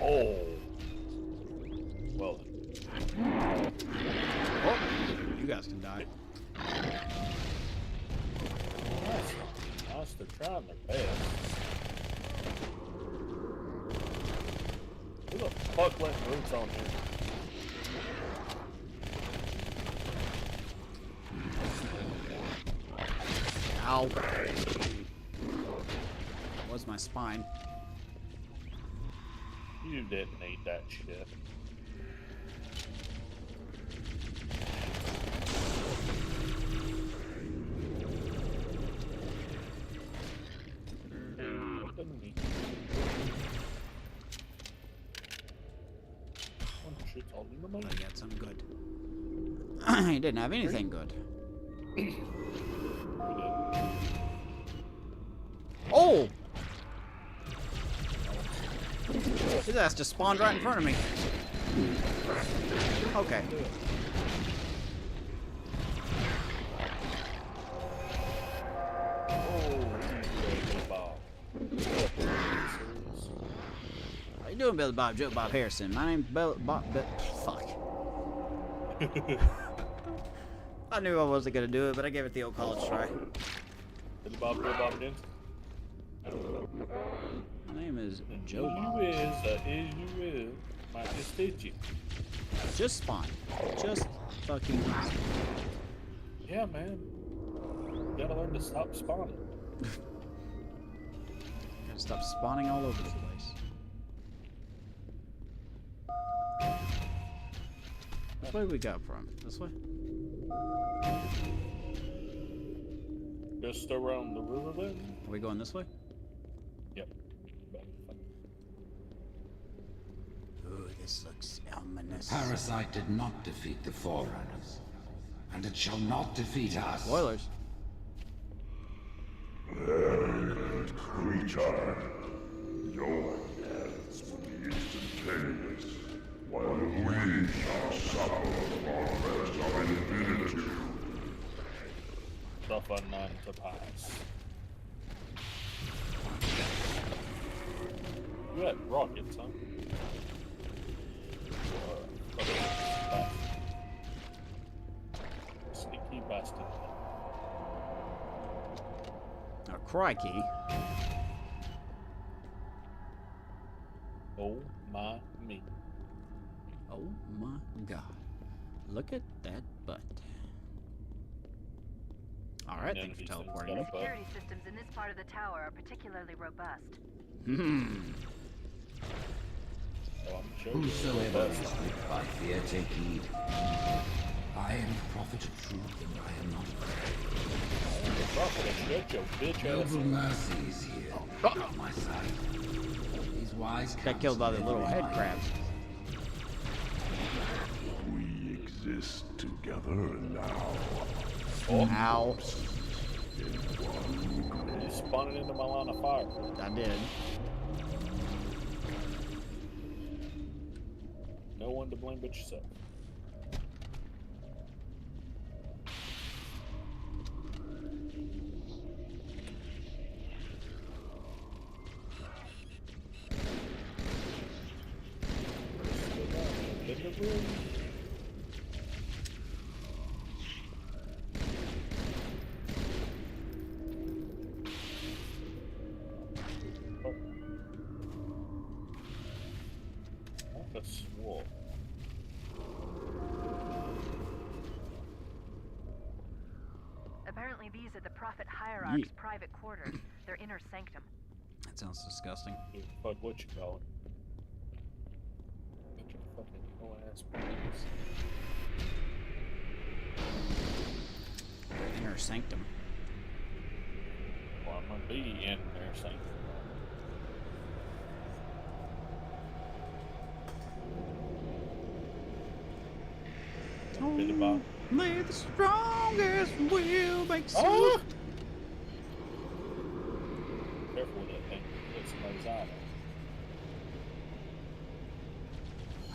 Oh. Well then. Oh, you guys can die. Nice, they're trying their best. Who the fuck left boots on here? Ow. That was my spine. You didn't need that shit. Shit's all in the mind. I got some good. He didn't have anything good. Oh! His ass just spawned right in front of me. Okay. How you doing, Billy Bob? Joe Bob Harrison. My name's Bill Bob. Fuck. I knew I wasn't gonna do it, but I gave it the old college try. Billy Bob, Joe Bob again? My name is Joe Bob. Bob. Is you is. Might just did you. Just spawn. Just fucking spawn. Yeah, man. You gotta learn to stop spawning. Gotta stop spawning all over the place. Which way we got from? This way? Just around the river then. Are we going this way? Yep. Ooh, this looks ominous. Parasite did not defeat the Forerunners, and it shall not defeat us. Spoilers. Arrogant creature. Your deaths will be instantaneous. tough unknown to pass. You had rockets, huh? Sneaky bastard. Oh, crikey. Oh my me. Oh my god. Look at that butt. Alright, thanks for teleporting me. Security systems in this part of the tower are particularly robust. Oh, I'm sure Whosoever is gripped by fear, take heed. I am the prophet of truth, and I am not afraid. the prophet of shut your bitch ass. Noble mercy is here at my side. These wise Got killed by the little head crabs. We exist together now. Ow. You spun it into my line of fire. I did. No one to blame but yourself. In the room. A swamp. Apparently these are the Prophet Hierarch's private quarters, their inner sanctum. That sounds disgusting. Dude, fuck what you call it. Bunch of fucking whole ass boys. Inner sanctum. Well, I'm gonna be in there saying. May the strongest will make Oh! Careful with that thing. Get somebody's eye.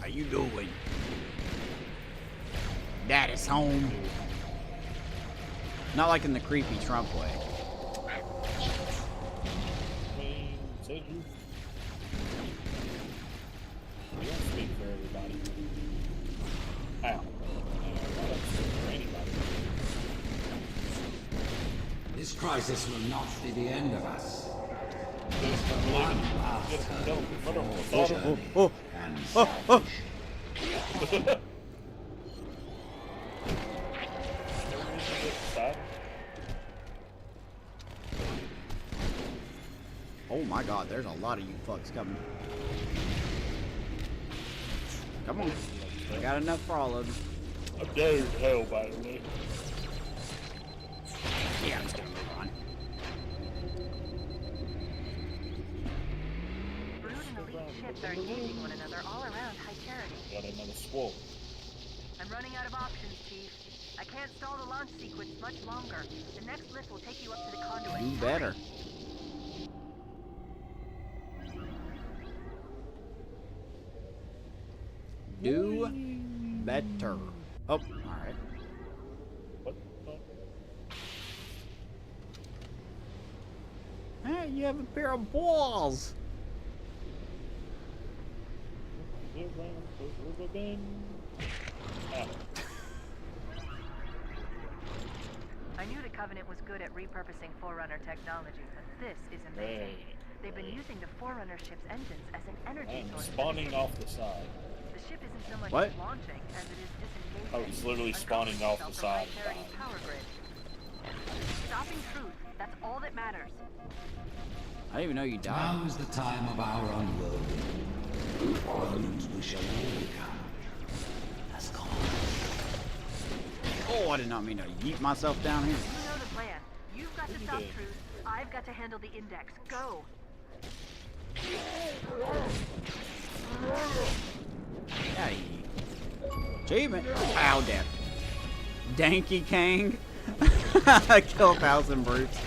How you doing? Daddy's home. Not like in the creepy Trump way. Said you. You don't speak for everybody. Ow. This crisis will not be the end of us. One last Oh. and savage. Oh my god, there's a lot of you fucks coming. Come on. I got enough for all of them. I'm dead as hell, by the way. Yeah, I'm just gonna move on. Brood and elite ships are engaging one another all around High Charity. Got another swole. I'm running out of options, Chief. I can't stall the launch sequence much longer. The next lift will take you up to the conduit. You better. Do better. Oh, alright. What the fuck? Hey, you have a pair of balls. I knew the Covenant was good at repurposing Forerunner technology, but this is amazing. They've been using the Forerunner ship's engines as an energy source. Spawning off the side. The ship isn't so much What? launching as it is disengaging. Oh, it's literally spawning off the side. High Charity's power grid. Stopping truth, that's all that matters. I didn't even know you died. Now is the time of our unworldly. Permanent we shall all become. Has gone. Oh, I did not mean to yeet myself down here. You know the plan. You've got to stop truth. I've got to handle the index. Go. Hey. Achievement. Ow, death. Danky Kang. Kill 1,000 brutes.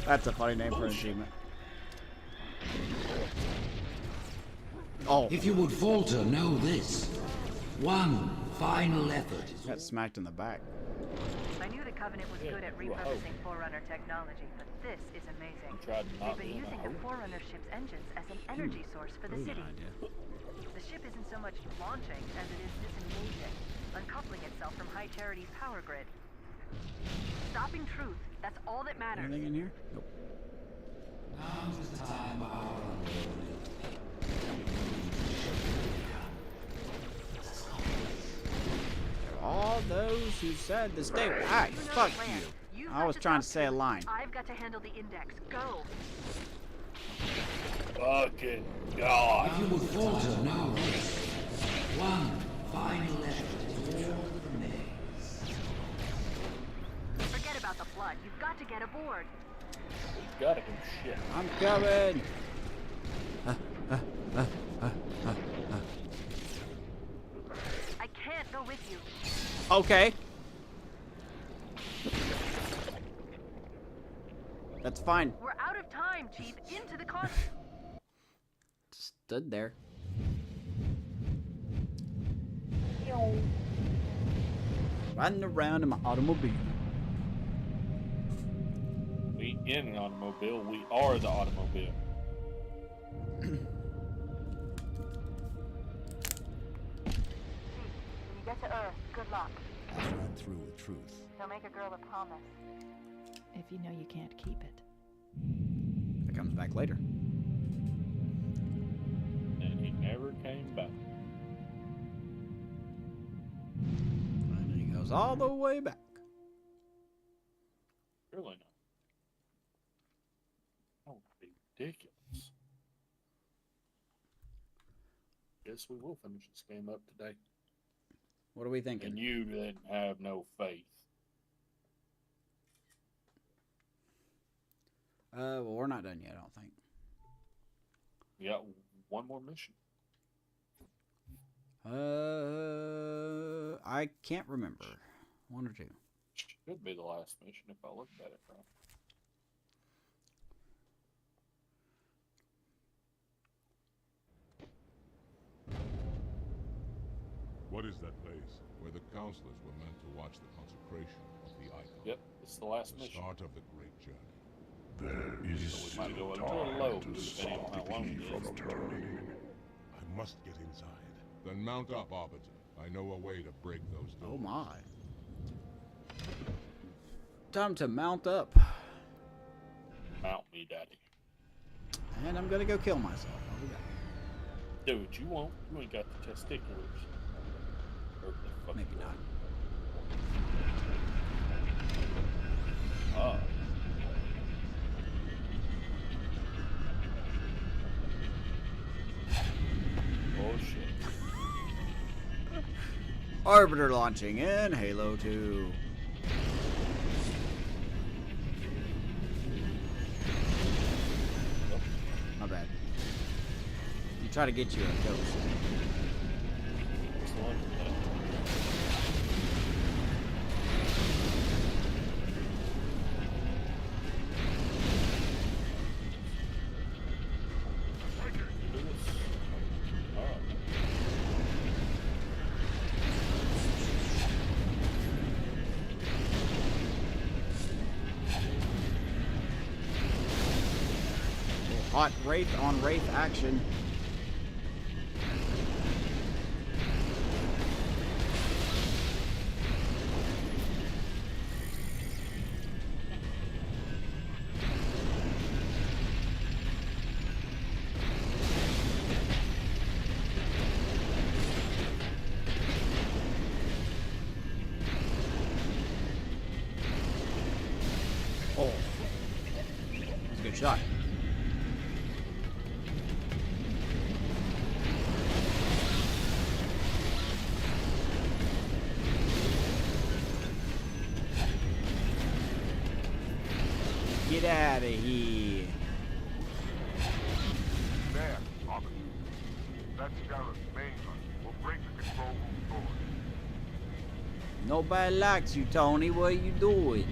That's a funny name for an achievement. Oh. If you would falter, know this. One final effort is Got smacked in the back. I knew the Covenant was good at repurposing Forerunner technology, but this is amazing. They've been using the Forerunner ship's engines as an energy source for the city. The ship isn't so much launching as it is disengaging, uncoupling itself from High Charity's power grid. Stopping truth, that's all that matters. Anything in here? Nope. Now's the time our All those who said the state. Alright, fuck you. I was trying to say a line. I've got to handle the index. Go. Fucking God. If you would falter now, one final effort is all that remains. Forget about the flood. You've got to get aboard. We've got to do shit. I'm coming. I can't go with you. Okay. That's fine. We're out of time, Chief. Into the con. Stood there. Riding around in my automobile. We in an automobile. We are the automobile. When you get to Earth, good luck. I'll run through with truth. Don't make a girl a promise. If you know you can't keep it. That comes back later. And he never came back. And he goes all the way back. Surely not. Oh, ridiculous. Guess we will finish this game up today. What are we thinking? And you didn't have no faith. Well, we're not done yet, I don't think. We got one more mission. I can't remember. One or two. Should be the last mission if I looked at it right. What is that place? Where the counselors were meant to watch the consecration of the icon. Yep, it's the last The mission. start of the great journey. There is So we might go still a little low, time to depending on stop how the long key it is. from turning. I must get inside. Then mount up, Arbiter. I know a way to break those doors. Oh my. Time to mount up. Mount me, daddy. And I'm gonna go kill myself. I'll do that. Dude, you won't. You ain't got the testiculars. Or the fuck Maybe not. Oh. Oh shit. Arbiter launching in Halo 2. My bad. You try to get you a ghost. What's the one from that? Hot Wraith on Wraith action. Oh, that's a good shot. Get out of here. There, Arbiter. That's Scarlet's main gun. We'll break the control room door. Nobody likes you, Tony. What are you doing?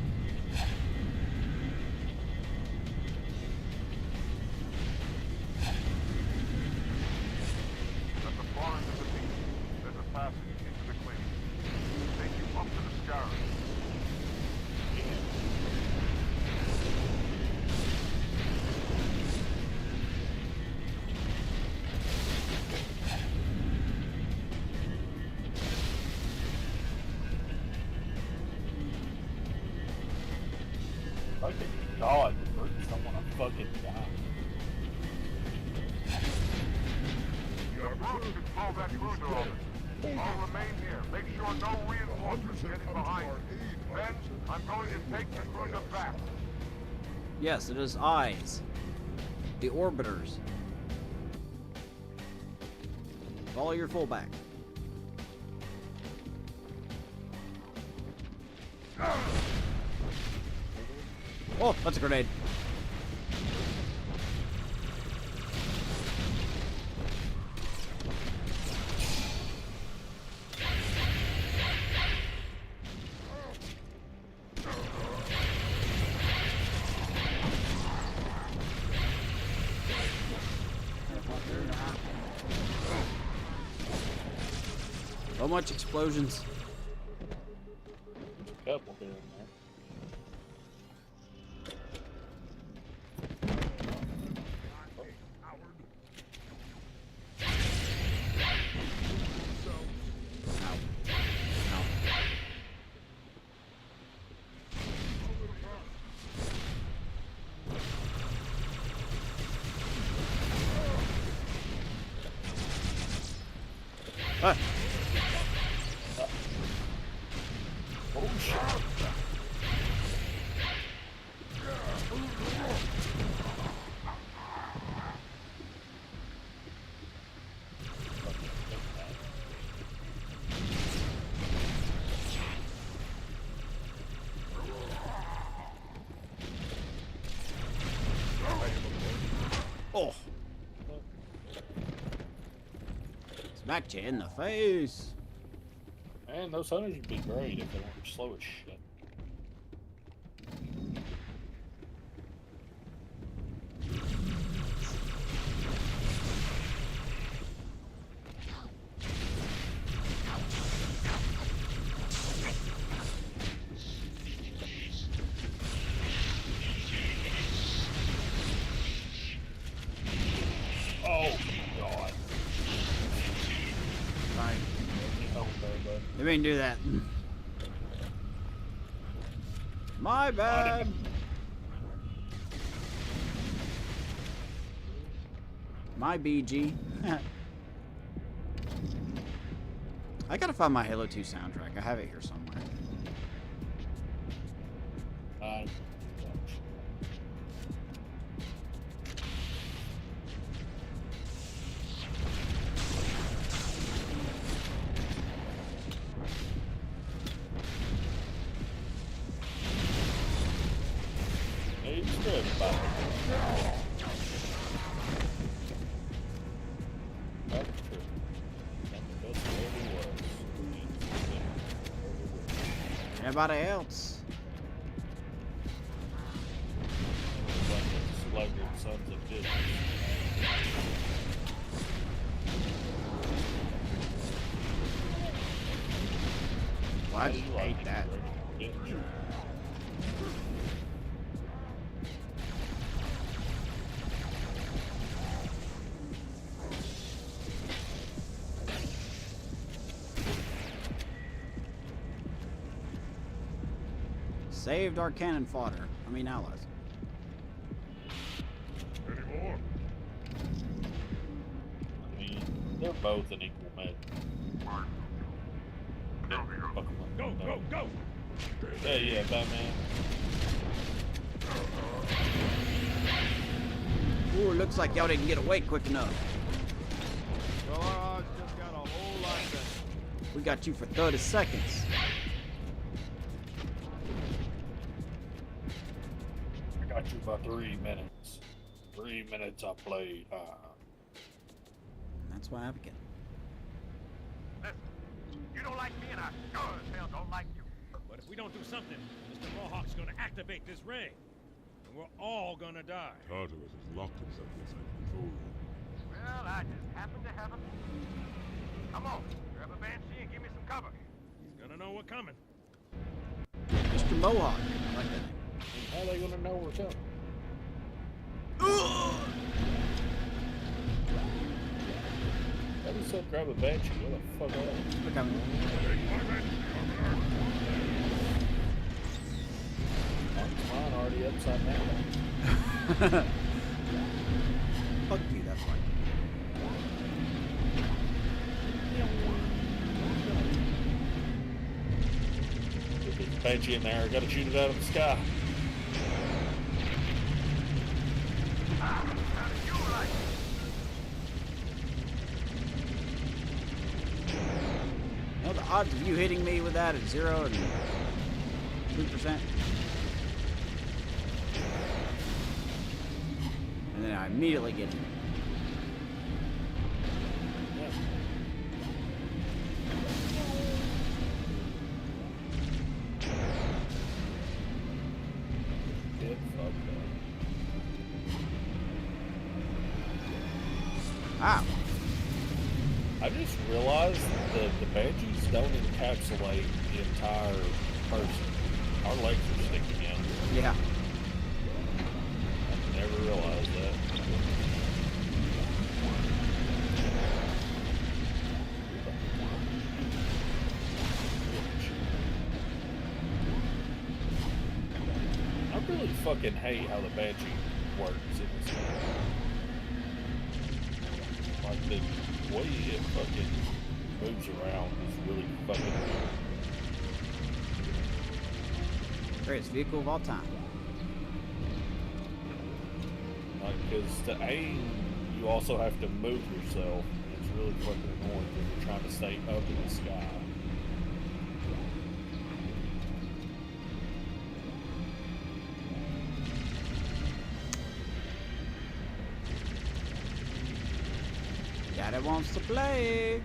At the far end of the beach, there's a passage into the clearing. Take you up to the Scarlet. God, the birds don't want to fucking die. Control that cruiser over. I'll remain here. Make sure no reinforcements get behind it. Then, I'm going to take the cruiser back. Yes, it is eyes. The orbiters. Follow your fullback. Oh, that's a grenade. So much explosions. Couple here and there. Ah. Oh shit. Oh. Smacked you in the face. Man, those hunters would be great if they weren't slow as shit. Oh, God. Sorry. Oh, bud. They didn't do that. My bad. My BG. I gotta find my Halo 2 soundtrack. I have it here somewhere. It's good, but that's true. That's where he was. Anybody else? Sluggard sons of bitches. Why'd you hate that? Saved our cannon fodder. I mean allies. Any more? I mean, they're both an equal measure. Go, go, go! Yeah, Batman. Ooh, looks like y'all didn't get away quick enough. Well, our odds just got a whole lot better. We got you for 30 seconds. I got you for 3 minutes. 3 minutes I played. That's why I begin. Listen, you don't like me and I sure as hell don't like you. But if we don't do something, Mr. Mohawk's gonna activate this ring. And we're all gonna die. Tartarus has locked himself inside the control room. Well, I just happen to have a... Come on, grab a banshee and give me some cover. He's gonna know we're coming. Mr. Mohawk. I like that name. How are they gonna know we're coming? I just said grab a banshee. What the fuck are they? We're coming. Mine's mine already upside down. Fuck you, that's fine. There's a Banshee in there. Gotta shoot it out of the sky. You know, the odds of you hitting me with that is 0 and 3%. And then I immediately get hit. Get fucked up. Ow. I just realized that the Banshees don't encapsulate the entire person. Our legs are sticking out. Yeah. I never realized that. I really fucking hate how the Banshee works in this game. Like the way it fucking moves around is really fucking weird. Greatest vehicle of all time. Like, because to aim, you also have to move yourself. And it's really fucking annoying when you're trying to stay up in the sky. Daddy wants to play.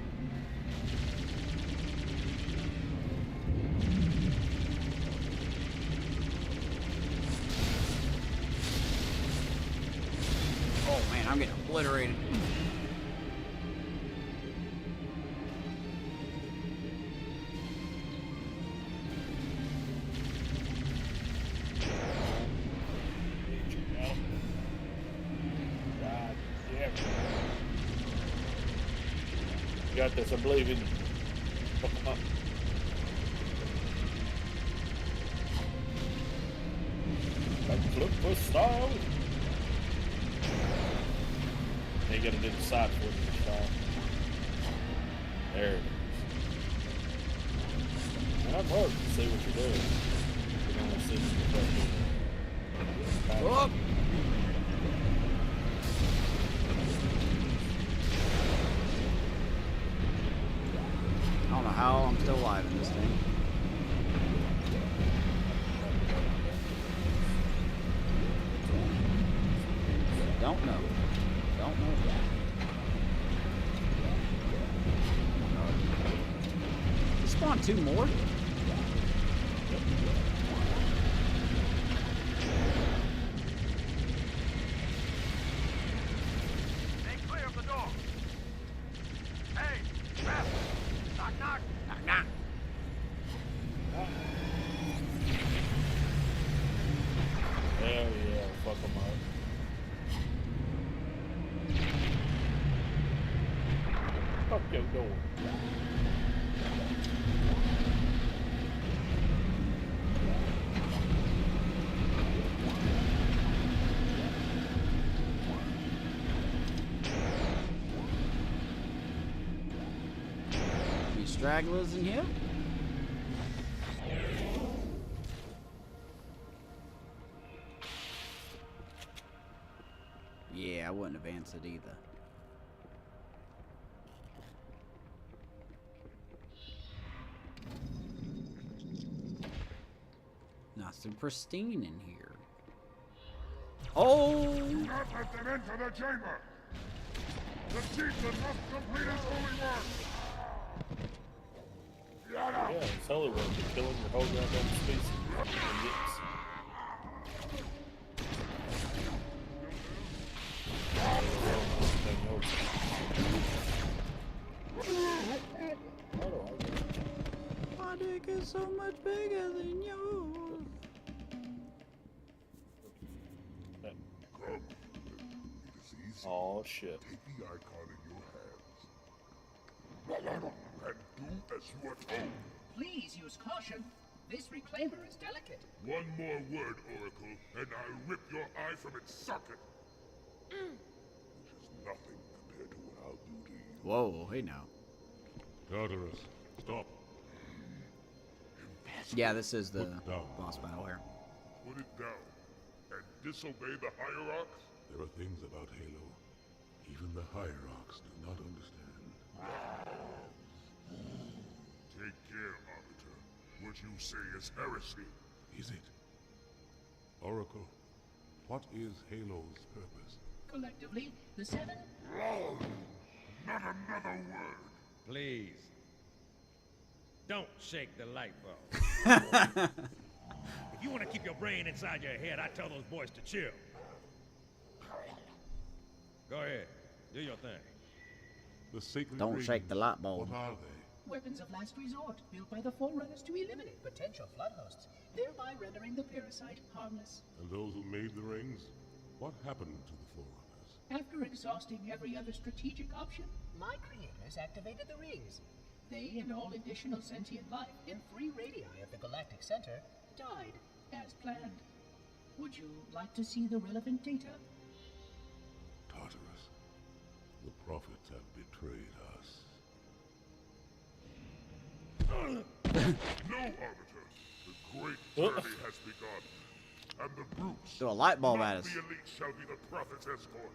Oh man, I'm getting obliterated. God damn it. You got this, I believe in you. Fuck 'em up. Flip for style. Now you gotta do the side flip for style. There it is. I'm hard to see what you're doing. You don't want to see the fucking. Whoop. I don't know how I'm still alive in this thing. Don't know. Don't know that. Spawn 2 more? Stay clear of the door. Hey, Beth. Knock, knock. Knock, knock. Hell yeah, fuck them up. Fuck your door. Any stragglers in here? Yeah, I wouldn't have answered either. Nice and pristine in here. Oh! Do not let them enter the chamber. The chieftain must complete his holy work. Yeah, it's holy work. You're killing your whole goddamn species. And it's- My dick is so much bigger than yours. Come. It is easy. Oh shit. Take the icon in your hands. And do as you are told. Please use caution. This reclaimer is delicate. One more word, Oracle, and I'll rip your eye from its socket. Which is nothing compared to what I'll do to you. Whoa, hey now. Tartarus, stop. Yeah, this is the boss battle here. Put it down and disobey the Hierarchs? There are things about Halo even the Hierarchs do not understand. Take care, Arbiter. What you say is heresy. Is it? Oracle, what is Halo's purpose? Collectively, the Seven... Not another word! Please. Don't shake the light bulb. If you want to keep your brain inside your head, I tell those boys to chill. Go ahead. Do your thing. The sacred Don't rings, shake the light bulb. What are they? Weapons of last resort, built by the Forerunners to eliminate potential flood hosts, thereby rendering the parasite harmless. And those who made the rings? What happened to the Forerunners? After exhausting every other strategic option, my creators activated the rings. They and all additional sentient life in 3 radii of the galactic center died as planned. Would you like to see the relevant data? Tartarus, the prophets have betrayed us. No, Arbiter! The great journey has begun, and the brutes, Throw a light bulb not at us. the elite, shall be the prophet's escort.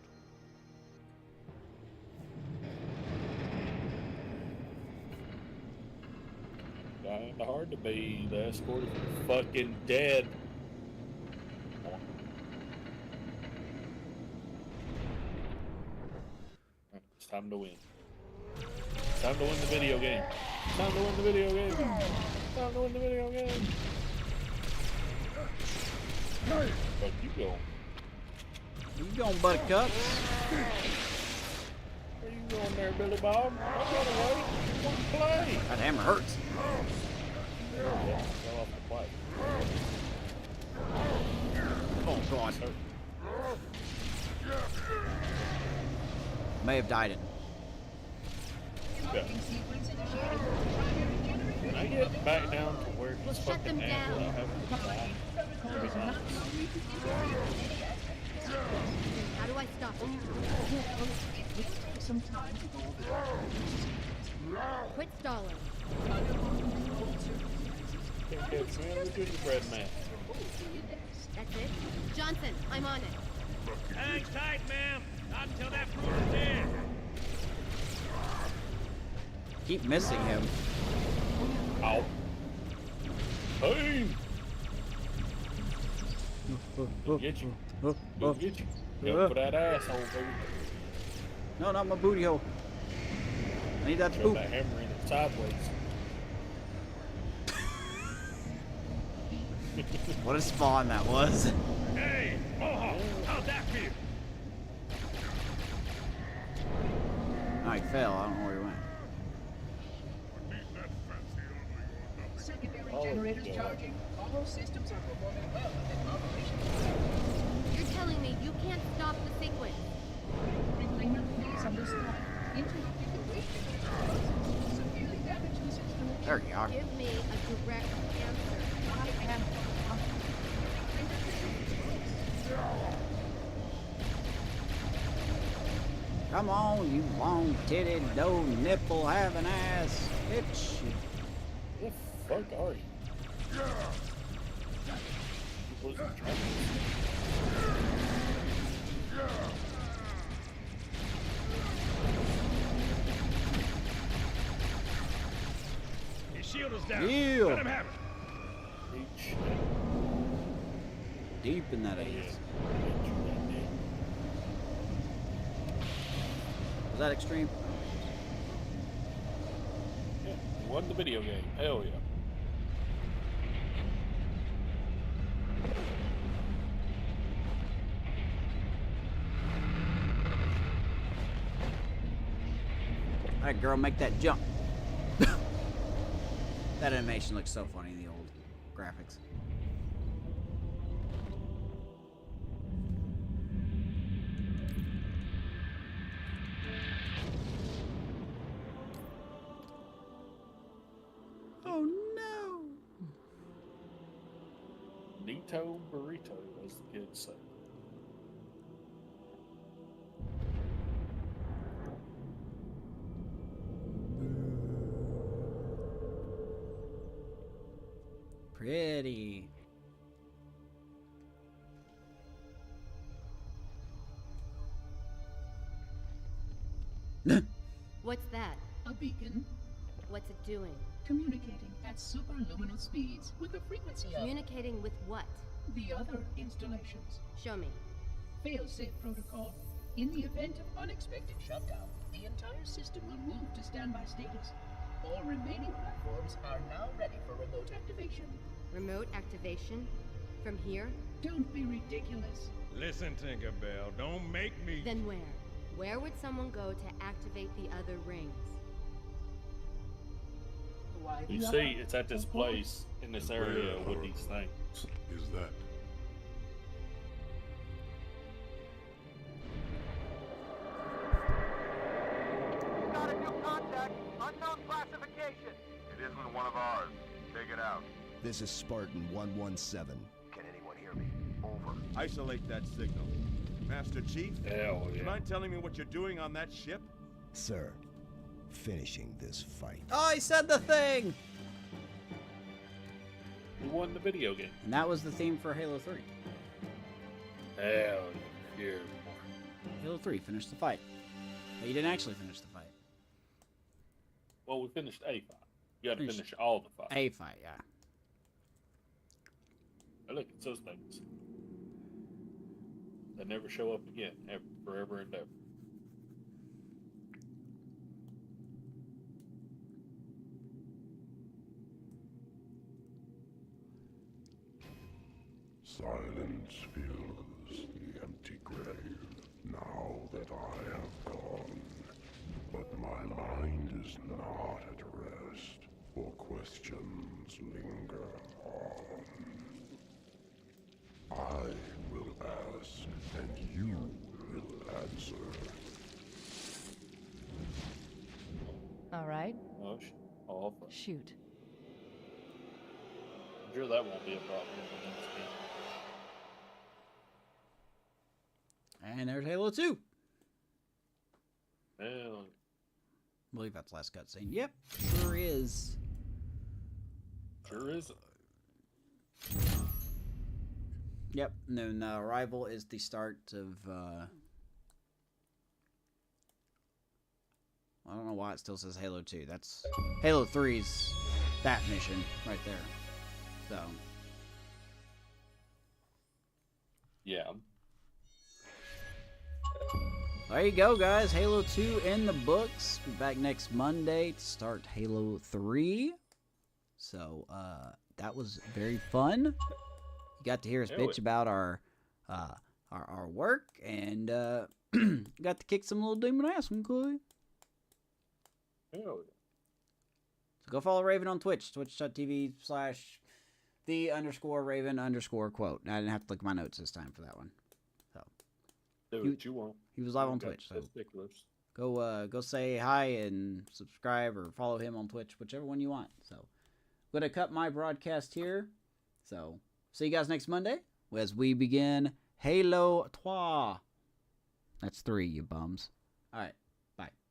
Kinda hard to be the escort if you're fucking dead. It's time to win. It's time to win the video game. It's time to win the video game. It's time to win the video game. Fuck you going? Where you going, Buttercup? Where you going there, Billy Bob? I gotta wait. You want to play? That hammer hurts. Yeah, fell off the plate. Oh, God. May have died in. Yeah. Can I get back down to where he's fucking at without having to die? That'd be nice. How do I stop it? It will take some time to go over. Quit stalling. Can't catch me on the gingerbread man. That's it? Johnson, I'm on it. Hang tight, ma'am. Not until that bruiser's dead. Keep missing him. Ow. Hey! Go get you. Go get you. Go for that asshole, baby. No, not my booty hole. I need that Shove poop. that hammer in it sideways. What a spawn that was. Hey, Mohawk, how'd that feel? Oh, he fell. I don't know where he went. Secondary generators charging. All systems are performing well within operation. You're telling me you can't stop the sequence? Reclaimer, please understand. Interrupting the wave generator severely damage the system. There you are. Give me a direct answer. I am Come on, you long-titted, no-nipple having ass bitch. Who the fuck are you? Was it trying His shield is down. Yeah. Let him have it. reach? Deep in that ace. Was that extreme? Yeah, you won the video game. Hell yeah. Alright, girl, make that jump. That animation looks so funny in the old graphics. Oh no! Burrito, as the kids say. Pretty. What's that? A beacon. What's it doing? Communicating at superluminal speeds with the frequency of... Communicating with what? The other installations. Show me. Fail-safe protocol. In the event of unexpected shutdown, the entire system will move to standby status. All remaining platforms are now ready for remote activation. Remote activation? From here? Don't be ridiculous. Listen, Tinkerbell, don't make me... Then where? Where would someone go to activate the other rings? Why You see, it's at this place in this area with these things. Is that? Got a new contact. Unknown classification. It isn't one of ours. Take it out. This is Spartan 117. Can anyone hear me? Over. Isolate that signal. Master Chief? Hell Do you yeah. mind telling me what you're doing on that ship? Sir, finishing this fight. Oh, he said the thing! Who won the video game? And that was the theme for Halo 3. Hell yeah. Halo 3 finished the fight. But you didn't actually finish the fight. Well, we finished a fight. You got to Finished finish all the fights. A fight, yeah. Hey, look, it's those things. They never show up again, ever, forever and ever. Silence fills the empty grave now that I have gone. But my mind is not at rest, for questions linger on. I will ask, and you will answer. All right. Oh, all fun. Shoot. I'm sure that won't be a problem in the next game. And there's Halo 2. Hell, I believe that's the last cutscene. Yep, sure is. sure is. Yep, and then Arrival is the start of... I don't know why it still says Halo 2. That's... Halo 3's that mission right there. So... Yeah. There you go, guys. Halo 2 in the books. Be back next Monday to start Halo 3. So, that was very fun. You got to hear us bitch about our work, and got to kick some little demon ass from Coop. Hell yeah. So go follow Raven on Twitch, twitch.tv/the_Raven_quote. I didn't have to look at my notes this time for that one. So Do what you want. he was live on Got Twitch, so testiculars. go say hi and subscribe or follow him on Twitch, whichever one you want. So I'm gonna cut my broadcast here. So see you guys next Monday as we begin Halo 3. That's 3, you bums. All right.